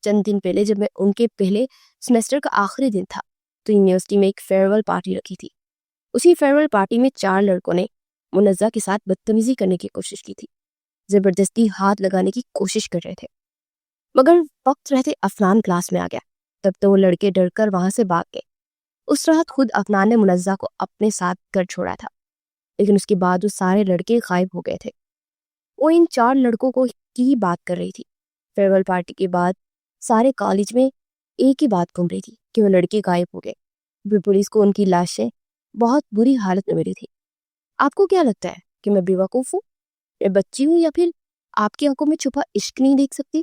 چند دن پہلے جب میں ان کے پہلے سیمسٹر کا آخری دن تھا تو یونیورسٹی میں ایک فیئرویل پارٹی رکھی تھی۔ اسی فیئرویل پارٹی میں 4 لڑکوں نے منزہ کے ساتھ بدتمیزی کرنے کی کوشش کی تھی، زبردستی ہاتھ لگانے کی کوشش کر رہے تھے، مگر وقت رہتے عفنان کلاس میں آ گیا۔ تب تو وہ لڑکے ڈر کر وہاں سے بھاگ گئے۔ اس رات خود عفنان نے منزہ کو اپنے ساتھ گھر چھوڑا تھا، لیکن اس کے بعد وہ سارے لڑکے غائب ہو گئے تھے۔ وہ ان 4 لڑکوں کو کی بات کر رہی تھی۔ فیئرویل پارٹی کے بعد سارے کالج میں ایک ہی بات گھوم رہی تھی کہ وہ لڑکے غائب ہو گئے۔ پھر پولیس کو ان کی لاشیں بہت بری حالت میں ملی تھی۔ آپ کو کیا لگتا ہے کہ میں بیوقوف ہوں، میں بچی ہوں، یا پھر آپ کی آنکھوں میں چھپا عشق نہیں دیکھ سکتی؟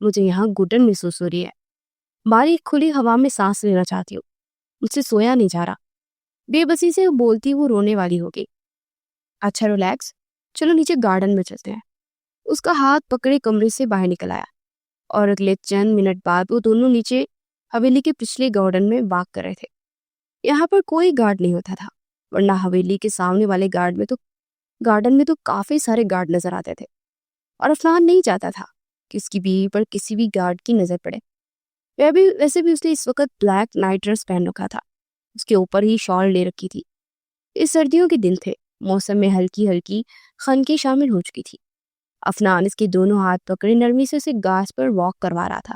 مجھے یہاں گھٹن محسوس ہو رہی ہے، باریک کھلی ہوا میں سانس لینا چاہتی ہوں، مجھ سے سویا نہیں جا رہا۔ بے بسی سے بولتی وہ رونے والی ہو گئی۔ اچھا ریلیکس، چلو نیچے گارڈن میں چلتے ہیں۔ اس کا ہاتھ پکڑے کمرے سے باہر نکل آیا اور اگلے چند منٹ بعد وہ دونوں نیچے حویلی کے پچھلے گارڈن میں واک کر رہے تھے۔ یہاں پر کوئی گارڈ نہیں ہوتا تھا، ورنہ حویلی کے سامنے والے گارڈن میں تو کافی سارے گارڈ نظر آتے تھے، اور عفنان نہیں چاہتا تھا کہ اس کی بیوی پر کسی بھی گارڈ کی نظر پڑے۔ ویسے بھی اس نے اس وقت بلیک نائٹ ڈریس پہن رکھا تھا، اس کے اوپر ہی شال لے رکھی تھی۔ اس سردیوں کے دن تھے، موسم میں ہلکی ہلکی خنکی شامل ہو چکی تھی۔ عفنان اس کے دونوں ہاتھ پکڑے نرمی سے اسے گھاس پر واک کروا رہا تھا،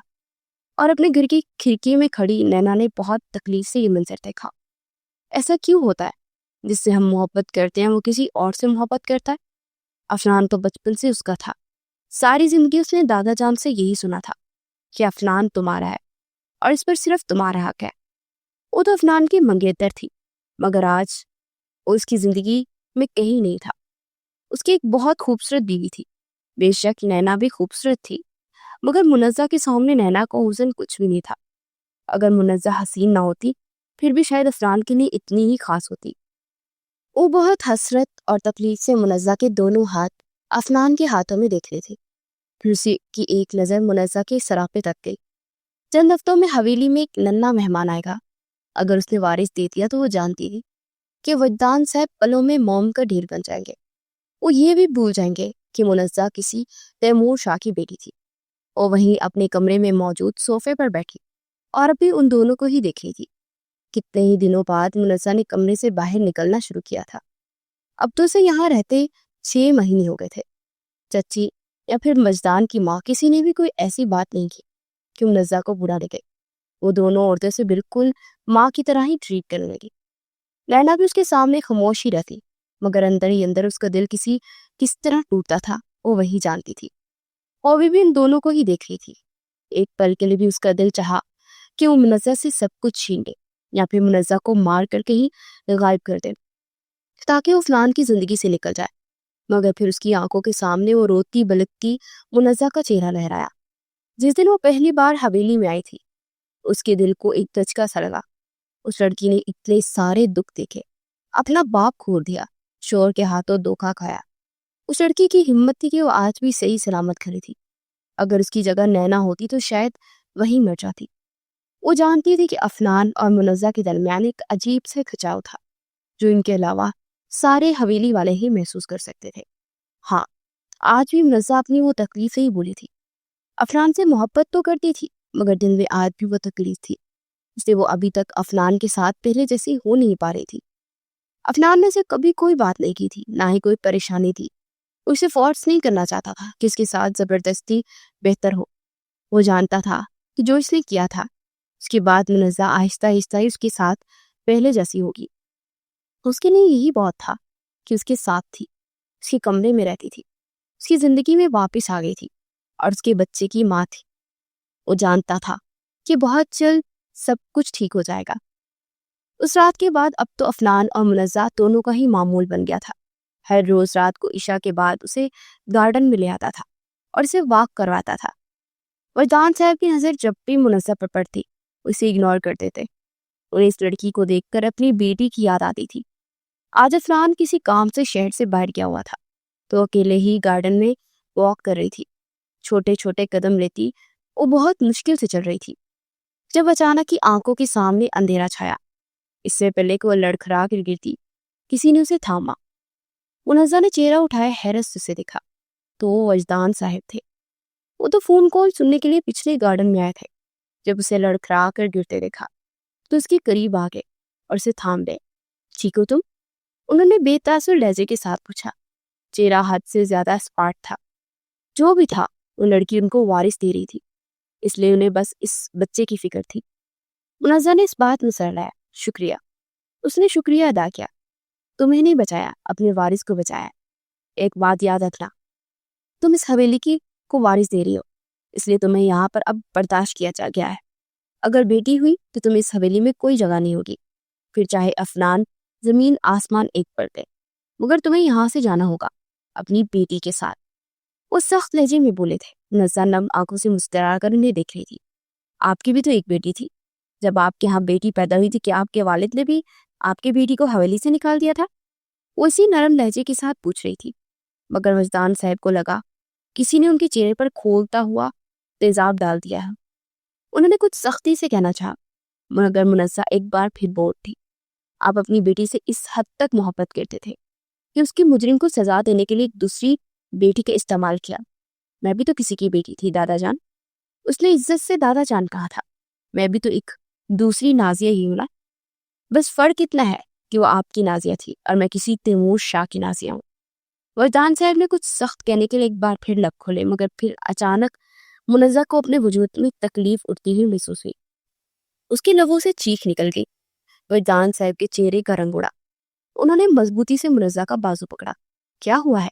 اور اپنے گھر کی کھڑکی میں کھڑی نینا نے بہت تکلیف سے یہ منظر دیکھا۔ ایسا کیوں ہوتا ہے؟ جس سے ہم محبت کرتے ہیں وہ کسی اور سے محبت کرتا ہے؟ عفنان تو بچپن سے اس کا تھا، ساری زندگی اس نے دادا جان سے یہی سنا تھا کہ عفنان تمہارا ہے اور اس پر صرف تمہارا حق ہے۔ وہ تو عفنان کی منگیتر تھی، مگر آج وہ اس کی زندگی میں کہیں نہیں تھا۔ اس کی ایک بہت خوبصورت بیوی تھی، بے شک نینا بھی خوبصورت تھی، مگر منزہ کے سامنے نینا کو حسن کچھ بھی نہیں تھا۔ اگر منزہ حسین نہ ہوتی پھر بھی شاید عفنان کے لیے اتنی ہی خاص ہوتی۔ وہ بہت حسرت اور تکلیف سے منزہ کے دونوں ہاتھ عفنان کے ہاتھوں میں دیکھ رہے تھے۔ پھر اسی کی ایک نظر منزہ کے سراپے تک گئی۔ چند ہفتوں میں حویلی میں ایک ننھا مہمان آئے گا، اگر اس نے وارث دے دیا تو وہ جانتی تھی کہ وجدان صاحب پلوں میں موم کا ڈھیر بن جائیں گے۔ وہ یہ بھی بھول جائیں گے کہ منزہ کسی تیمور شاہ کی بیٹی تھی۔ وہ وہیں اپنے کمرے میں موجود صوفے پر بیٹھی اور ابھی ان دونوں کو ہی دیکھ رہی تھی۔ کتنے ہی دنوں بعد منزہ نے کمرے سے باہر نکلنا شروع کیا تھا۔ اب تو اسے یہاں رہتے 6 مہینے ہو گئے تھے۔ چچی یا پھر مجدان کی ماں کسی نے بھی کوئی ایسی بات نہیں کی کہ منزہ کو برا لگے۔ وہ دونوں عورتوں سے بالکل ماں کی طرح ہی ٹریٹ کرنے لگی۔ لینا بھی اس کے سامنے خاموش ہی رہتی، مگر اندر ہی اندر اس کا دل کس طرح ٹوٹتا تھا وہ وہی جانتی تھی۔ اور بھی ان دونوں کو ہی دیکھ رہی تھی۔ ایک پل کے لیے بھی اس کا دل چاہا کہ وہ منزہ سے سب کچھ چھین لے یا پھر منزہ کو مار کر کہیں غائب کر دے تاکہ وہ عفنان کی زندگی سے نکل جائے، مگر پھر اس کی آنکھوں کے سامنے وہ روتی بلکتی منزہ کا چہرہ لہرایا۔ جس دن وہ پہلی بار حویلی میں آئی تھی اس کے دل کو ایک دھچکا سا لگا۔ اس لڑکی نے اتنے سارے دکھ دیکھے، اپنا باپ کھو دیا، شوہر کے ہاتھوں دھوکا کھایا۔ اس لڑکی کی ہمت تھی کہ وہ آج بھی صحیح سلامت کھڑی تھی۔ اگر اس کی جگہ نینا ہوتی تو شاید وہی مر جاتی۔ وہ جانتی تھی کہ عفنان اور منزہ کے درمیان ایک عجیب سے کھچاؤ تھا جو ان کے علاوہ سارے حویلی والے ہی محسوس کر سکتے تھے۔ ہاں، آج بھی منزہ اپنی وہ تکلیف سے ہی بولی تھی۔ عفنان سے محبت تو کرتی تھی، مگر دل میں آج بھی وہ تکلیف تھی، اس لیے وہ ابھی تک عفنان کے ساتھ پہلے جیسی ہو نہیں پا رہی تھی۔ عفنان نے اسے کبھی کوئی بات نہیں کی تھی، نہ ہی کوئی پریشانی تھی۔ وہ اسے فورس نہیں کرنا چاہتا تھا کہ اس کے ساتھ زبردستی بہتر ہو۔ وہ جانتا تھا کہ جو اس نے کیا تھا اس کے بعد منزہ آہستہ آہستہ اس کے ساتھ پہلے جیسی ہوگی۔ اس کے لیے یہی بہت تھا کہ اس کے ساتھ تھی، اس کے کمرے میں رہتی تھی، اس کی زندگی میں واپس آ گئی تھی اور اس کے بچے کی ماں تھی۔ وہ جانتا تھا کہ بہت جلد سب کچھ ٹھیک ہو جائے گا۔ اس رات کے بعد اب تو عفنان اور منزہ دونوں کا ہی معمول بن گیا تھا۔ ہر روز رات کو عشاء کے بعد اسے گارڈن میں لے آتا تھا اور اسے واک کرواتا تھا۔ وجدان صاحب کی نظر جب بھی منزہ پر پڑتی اسے اگنور کرتے تھے۔ انہیں اس لڑکی کو دیکھ کر اپنی بیٹی کی یاد آتی تھی۔ آج عفنان کسی کام سے شہر سے باہر گیا ہوا تھا تو اکیلے ہی گارڈن میں واک کر رہی تھی، چھوٹے چھوٹے قدم لیتی وہ بہت مشکل سے چل رہی تھی جب اچانک ہی آنکھوں کے سامنے اندھیرا چھایا۔ اس سے پہلے کہ وہ لڑکھڑا کر گرتی کسی نے اسے تھاما۔ منزہ نے چہرہ اٹھایا، حیرت سے اسے دیکھا تو وہ وجدان صاحب تھے۔ وہ تو فون کال سننے کے لیے پچھلے گارڈن میں آئے تھے۔ جب اسے لڑکھڑا کر گرتے دیکھا تو اس کے قریب آ گئے اور اسے تھام لے۔ ٹھیک ہو تم؟ انہوں نے بے تاثر لہجے کے ساتھ پوچھا۔ چہرہ حد سے زیادہ اسپاٹ تھا۔ جو بھی تھا وہ لڑکی ان کو وارث دے رہی تھی، اس لیے انہیں بس اس بچے کی فکر تھی۔ منزہ نے اس بات میں سر لایا۔ شکریہ۔ اس نے شکریہ ادا کیا۔ تمہیں نہیں بچایا، اپنے وارث کو بچایا۔ ایک بات یاد رکھنا، تم اس حویلی کو وارث دے رہی ہو، اس لیے تمہیں یہاں پر اب برداشت کیا جا گیا ہے۔ اگر بیٹی ہوئی تو تمہیں اس حویلی میں کوئی جگہ نہیں ہوگی، پھر چاہے عفنان زمین آسمان ایک پر دے، مگر تمہیں یہاں سے جانا ہوگا اپنی بیٹی کے ساتھ۔ وہ سخت لہجے میں بولے تھے نزا نم آنکھوں سے مسکرا کر انہیں دیکھ رہی تھی. آپ کی بھی تو ایک بیٹی تھی. جب آپ کے ہاں بیٹی پیدا ہوئی تھی کیا آپ کے والد نے بھی آپ کی بیٹی کو حویلی سے نکال دیا تھا؟ وہ اسی نرم لہجے کے ساتھ پوچھ رہی تھی. مگر وجدان صاحب کو لگا کسی نے ان کے چہرے پر کھولتا ہوا تیزاب ڈال دیا ہے. انہوں نے کچھ سختی سے کہنا چاہا مگر منزہ ایک بار پھر بول اٹھی. آپ اپنی بیٹی سے اس حد تک محبت کرتے تھے کہ اس کی مجرم کو سزا دینے کے لیے ایک دوسری بیٹی کا استعمال کیا. میں بھی تو کسی کی بیٹی تھی دادا جان. اس نے عزت سے دادا جان کہا تھا. میں بھی تو ایک دوسری نازیہ ہی ہوں نا. بس فرق اتنا ہے کہ وہ آپ کی نازیہ تھی اور میں کسی تیمور شاہ کی نازیہ ہوں. وجدان صاحب نے کچھ سخت کہنے کے لیے ایک بار پھر لب کھولے مگر پھر اچانک منزہ کو اپنے وجود میں تکلیف اٹھتی ہوئی محسوس ہوئی. اس کے لبوں سے چیخ نکل گئی. وجدان صاحب کے چہرے کا رنگ اڑا. انہوں نے مضبوطی سے منزہ کا بازو پکڑا. کیا ہوا ہے؟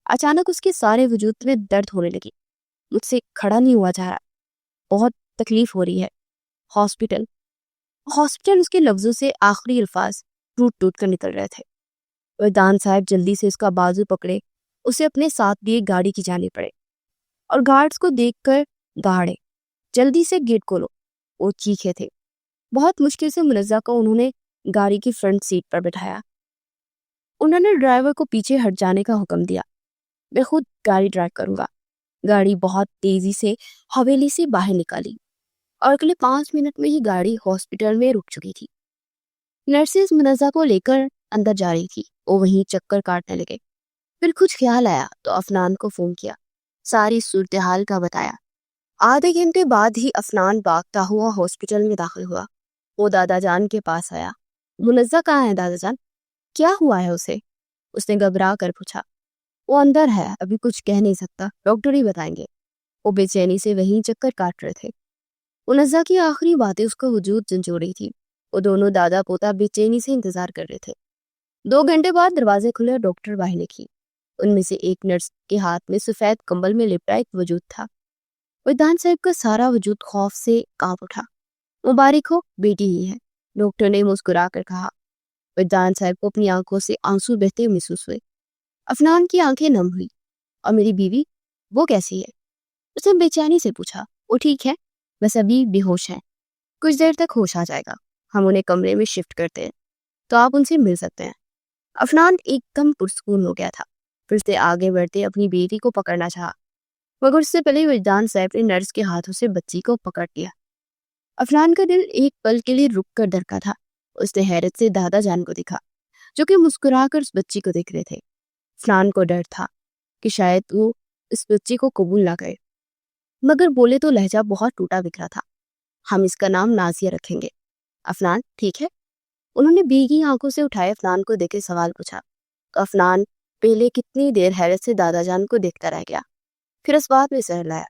اچانک اس کے سارے وجود میں درد ہونے لگی. مجھ سے کھڑا نہیں ہوا جا رہا. بہت تکلیف ہو رہی ہے. ہاسپٹل ہاسپٹل اس کے لفظوں سے آخری الفاظ ٹوٹ ٹوٹ کر نکل رہے تھے. وجدان صاحب جلدی سے اس کا بازو پکڑے اسے اپنے ساتھ لیے گاڑی کی جانب پڑے اور گارڈز کو دیکھ کر دہاڑے. جلدی سے گیٹ کھولو. وہ چیخے تھے. بہت مشکل سے منزہ کو انہوں نے گاڑی کی فرنٹ سیٹ پر بٹھایا. انہوں نے ڈرائیور کو پیچھے ہٹ جانے کا حکم دیا. میں خود گاڑی ڈرائیو کروں گا. گاڑی بہت تیزی سے حویلی سے باہر نکالی اور اگلے 5 منٹ میں ہی گاڑی ہاسپٹل میں رک چکی تھی. نرسز منزہ کو لے کر اندر جا رہی تھی. وہ وہیں چکر کاٹنے لگے. پھر کچھ خیال آیا تو افنان کو فون کیا. ساری صورتحال کا بتایا. آدھے گھنٹے بعد ہی افنان بھاگتا ہوا ہاسپٹل میں داخل ہوا. وہ دادا جان کے پاس آیا. منزہ کہاں ہے دادا جان؟ کیا ہوا ہے اسے؟ اس نے گھبرا کر پوچھا. وہ اندر ہے. ابھی کچھ کہہ نہیں سکتا. ڈاکٹر ہی بتائیں گے. وہ بے چینی سے وہیں چکر کاٹ رہے تھے. منزہ کی آخری باتیں اس کا وجود جھنجھوڑ رہی تھی. وہ دونوں دادا پوتا بے چینی سے انتظار کر رہے تھے. 2 گھنٹے بعد دروازے کھلے اور ڈاکٹر باہر نکلی. ان میں سے ایک نرس کے ہاتھ میں سفید کمبل میں لپٹا ایک وجود تھا. وجدان صاحب کا سارا وجود خوف سے کانپ اٹھا. مبارک ہو، بیٹی ہی ہے، ڈاکٹر نے مسکرا کر کہا. وجدان صاحب کو اپنی آنکھوں سے آنسو بہتے محسوس ہوئے. افنان کی آنکھیں نم ہوئی. اور میری بیوی، وہ کیسی ہے؟ اس نے بے چینی سے پوچھا. وہ ٹھیک ہے، بس ابھی بے ہوش ہیں. کچھ دیر تک ہوش آ جائے گا. ہم انہیں کمرے میں شفٹ کرتے ہیں تو آپ ان سے مل سکتے ہیں. افنان ایک دم پرسکون ہو گیا تھا. پھر سے آگے بڑھتے اپنی بیٹی کو پکڑنا چاہا مگر اس سے پہلے وجدان صاحب نے نرس کے ہاتھوں سے بچی کو پکڑ لیا. افنان کا دل ایک پل کے لیے رک کر دھڑکا تھا. اس نے حیرت سے دادا جان کو دیکھا جو کہ مسکرا کر اس بچی کو دیکھ رہے تھے. افنان کو ڈر تھا کہ شاید وہ اس بچی کو قبول نہ کرے مگر بولے تو لہجہ بہت ٹوٹا بکھرا تھا. ہم اس کا نام نازیہ رکھیں گے. افنان ٹھیک ہے؟ انہوں نے بھیگی آنکھوں سے اٹھائے افنان کو دیکھے سوال پوچھا. تو افنان پہلے کتنی دیر حیرت سے دادا جان کو دیکھتا رہ گیا. پھر اس بات میں سہر لایا.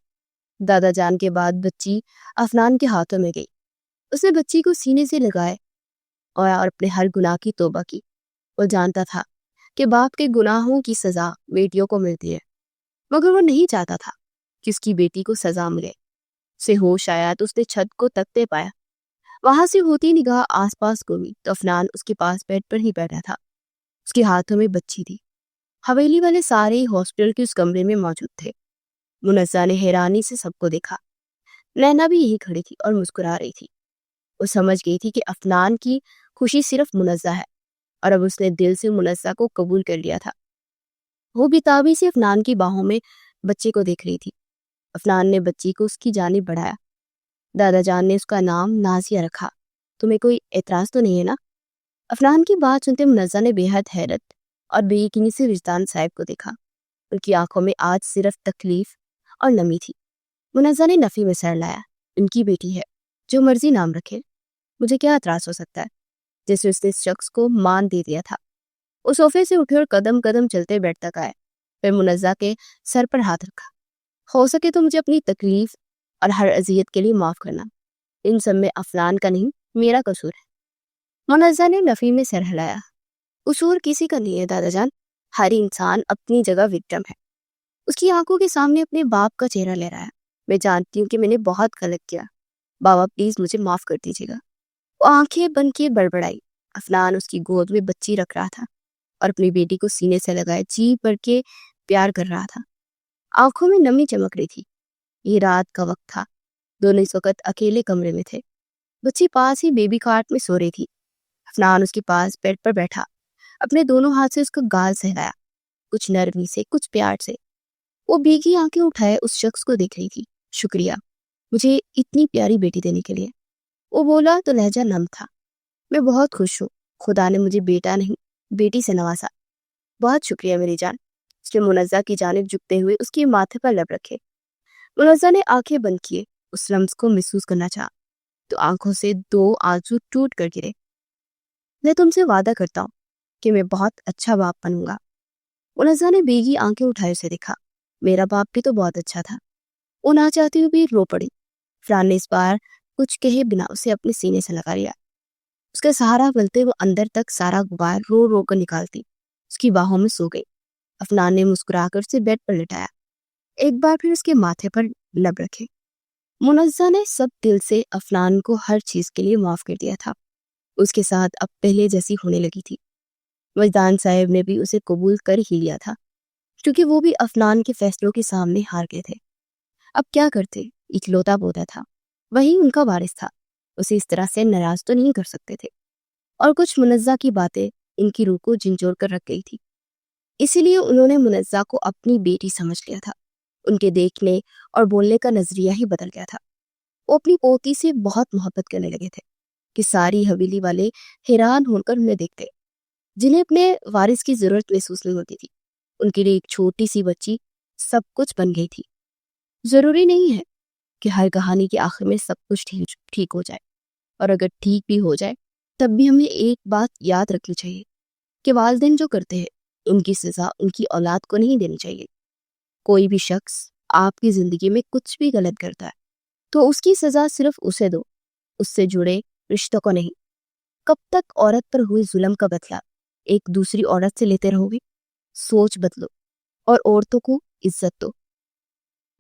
دادا جان کے بعد بچی افنان کے ہاتھوں میں گئی. اس نے بچی کو سینے سے لگائے اور اپنے ہر گناہ کی توبہ کی. وہ جانتا تھا کہ باپ کے گناہوں کی سزا بیٹیوں کو ملتی ہے مگر وہ نہیں چاہتا تھا کہ اس کی بیٹی کو سزا ملے. اسے ہوش آیا تو اس نے چھت کو تکتے پایا. وہاں سے ہوتی نگاہ آس پاس گھومی تو افنان اس کے پاس بیڈ پر ہی بیٹھا تھا. اس کے ہاتھوں میں بچی تھی. حویلی والے سارے ہاسپٹل کے اس کمرے میں موجود تھے. منزہ نے حیرانی سے سب کو دیکھا. نینا بھی یہی کھڑی تھی اور مسکرا رہی تھی. وہ سمجھ گئی تھی کہ افنان کی خوشی صرف منزہ ہے اور اب اس نے دل سے منزہ کو قبول کر لیا تھا. وہ بیتابی سے افنان کی باہوں میں بچے کو دیکھ رہی تھی. افنان نے بچی کو اس کی جانب بڑھایا. دادا جان نے اس کا نام نازیہ رکھا. تمہیں کوئی اعتراض تو نہیں ہے نا؟ افنان کی بات سنتے منزہ نے بے حد حیرت اور بے یقینی سے وجدان صاحب کو دیکھا. ان کی آنکھوں میں آج صرف تکلیف اور نمی تھی. منزہ نے نفی میں سر لایا. ان کی بیٹی ہے، جو مرضی نام رکھے، مجھے کیا اعتراض ہو سکتا ہے؟ جیسے اس نے اس شخص کو مان دے دیا تھا. وہ صوفے سے اٹھے اور قدم قدم چلتے بیڈ تک آئے. پھر منزہ کے سر پر ہاتھ رکھا. ہو سکے تو مجھے اپنی تکلیف اور ہر اذیت کے لیے معاف کرنا. ان سب میں افنان کا نہیں، میرا قصور ہے. منزہ نے نفی میں سر ہلایا. قصور کسی کا نہیں ہے دادا جان. ہر انسان اپنی جگہ وکٹم ہے. اس کی آنکھوں کے سامنے اپنے باپ کا چہرہ لے رہا ہے. میں جانتی ہوں کہ میں نے بہت غلط کیا. بابا پلیز مجھے معاف کر دیجیے گا. وہ آنکھیں بند کیے بڑبڑائی. افنان اس کی گود میں بچی رکھ رہا تھا اور اپنی بیٹی کو سینے سے لگائے جی بھر کے پیار کر رہا تھا. آنکھوں میں نمی چمک رہی تھی. یہ رات کا وقت تھا، دونوں اس وقت اکیلے کمرے میں تھے۔ بچی پاس ہی بیبی کارٹ میں سو رہی تھی۔ عفنان اس کے پاس بیڈ پر بیٹھا، اپنے دونوں ہاتھ سے اس کا گال سہلایا، کچھ نرمی سے کچھ پیار سے۔ وہ بھیگی آنکھیں اٹھائے اس شخص کو دیکھ رہی تھی۔ شکریہ مجھے اتنی پیاری بیٹی دینے کے لیے، وہ بولا تو لہجہ نم تھا۔ میں بہت خوش ہوں، خدا نے مجھے بیٹا نہیں بیٹی سے نوازا۔ بہت شکریہ میری جان۔ اس نے منزہ کی جانب جھکتے ہوئے اس کے ماتھے پر لب رکھے۔ منزہ نے آنکھیں بند کیے، اس لمس کو محسوس کرنا چاہا تو آنکھوں سے 2 آنسو ٹوٹ کر گرے۔ میں تم سے وعدہ کرتا ہوں کہ میں بہت اچھا باپ بنوں گا۔ منزہ نے بھیگی آنکھیں اٹھائے اسے دیکھا۔ میرا باپ بھی تو بہت اچھا تھا۔ وہ نہ چاہتی ہوئی بھی رو پڑی۔ عفنان نے اس بار کچھ کہے بنا اسے اپنے سینے سے لگا لیا۔ اس کا سہارا ملتے وہ اندر تک سارا غبار رو رو کر نکالتی اس کی باہوں میں سو گئی۔ عفنان نے مسکرا کر اسے بیڈ پر لٹایا، ایک بار پھر اس کے ماتھے پر لب رکھے۔ منزہ نے سب دل سے عفنان کو ہر چیز کے لیے معاف کر دیا تھا۔ اس کے ساتھ اب پہلے جیسی ہونے لگی تھی۔ وجدان صاحب نے بھی اسے قبول کر ہی لیا تھا، کیونکہ وہ بھی عفنان کے فیصلوں کے سامنے ہار گئے تھے۔ اب کیا کرتے؟ اکلوتا پوتا تھا، وہی ان کا وارث تھا، اسے اس طرح سے ناراض تو نہیں کر سکتے تھے۔ اور کچھ منزہ کی باتیں ان کی روح کو جھنجھوڑ کر رکھ گئی تھی، اسی لیے انہوں نے منزہ کو اپنی بیٹی سمجھ لیا تھا۔ ان کے دیکھنے اور بولنے کا نظریہ ہی بدل گیا تھا۔ وہ اپنی پوتی سے بہت محبت کرنے لگے تھے کہ ساری حویلی والے حیران ہو کر انہیں دیکھتے، جنہیں اپنے وارث کی ضرورت محسوس نہیں ہوتی تھی۔ ان کے لیے ایک چھوٹی سی بچی سب کچھ بن گئی تھی۔ ضروری نہیں ہے کہ ہر کہانی کے آخر میں سب کچھ ٹھیک ہو جائے، اور اگر ٹھیک بھی ہو جائے تب بھی ہمیں ایک بات یاد رکھنی چاہیے کہ والدین جو کرتے ہیں ان کی سزا ان کی اولاد کو نہیں دینی چاہیے۔ کوئی بھی شخص آپ کی زندگی میں کچھ بھی غلط کرتا ہے تو اس کی سزا صرف اسے دو، اس سے جڑے رشتوں کو نہیں۔ کب تک عورت پر ہوئے ظلم کا بدلہ ایک دوسری عورت سے لیتے رہو گے؟ سوچ بدلو اور عورتوں کو عزت دو۔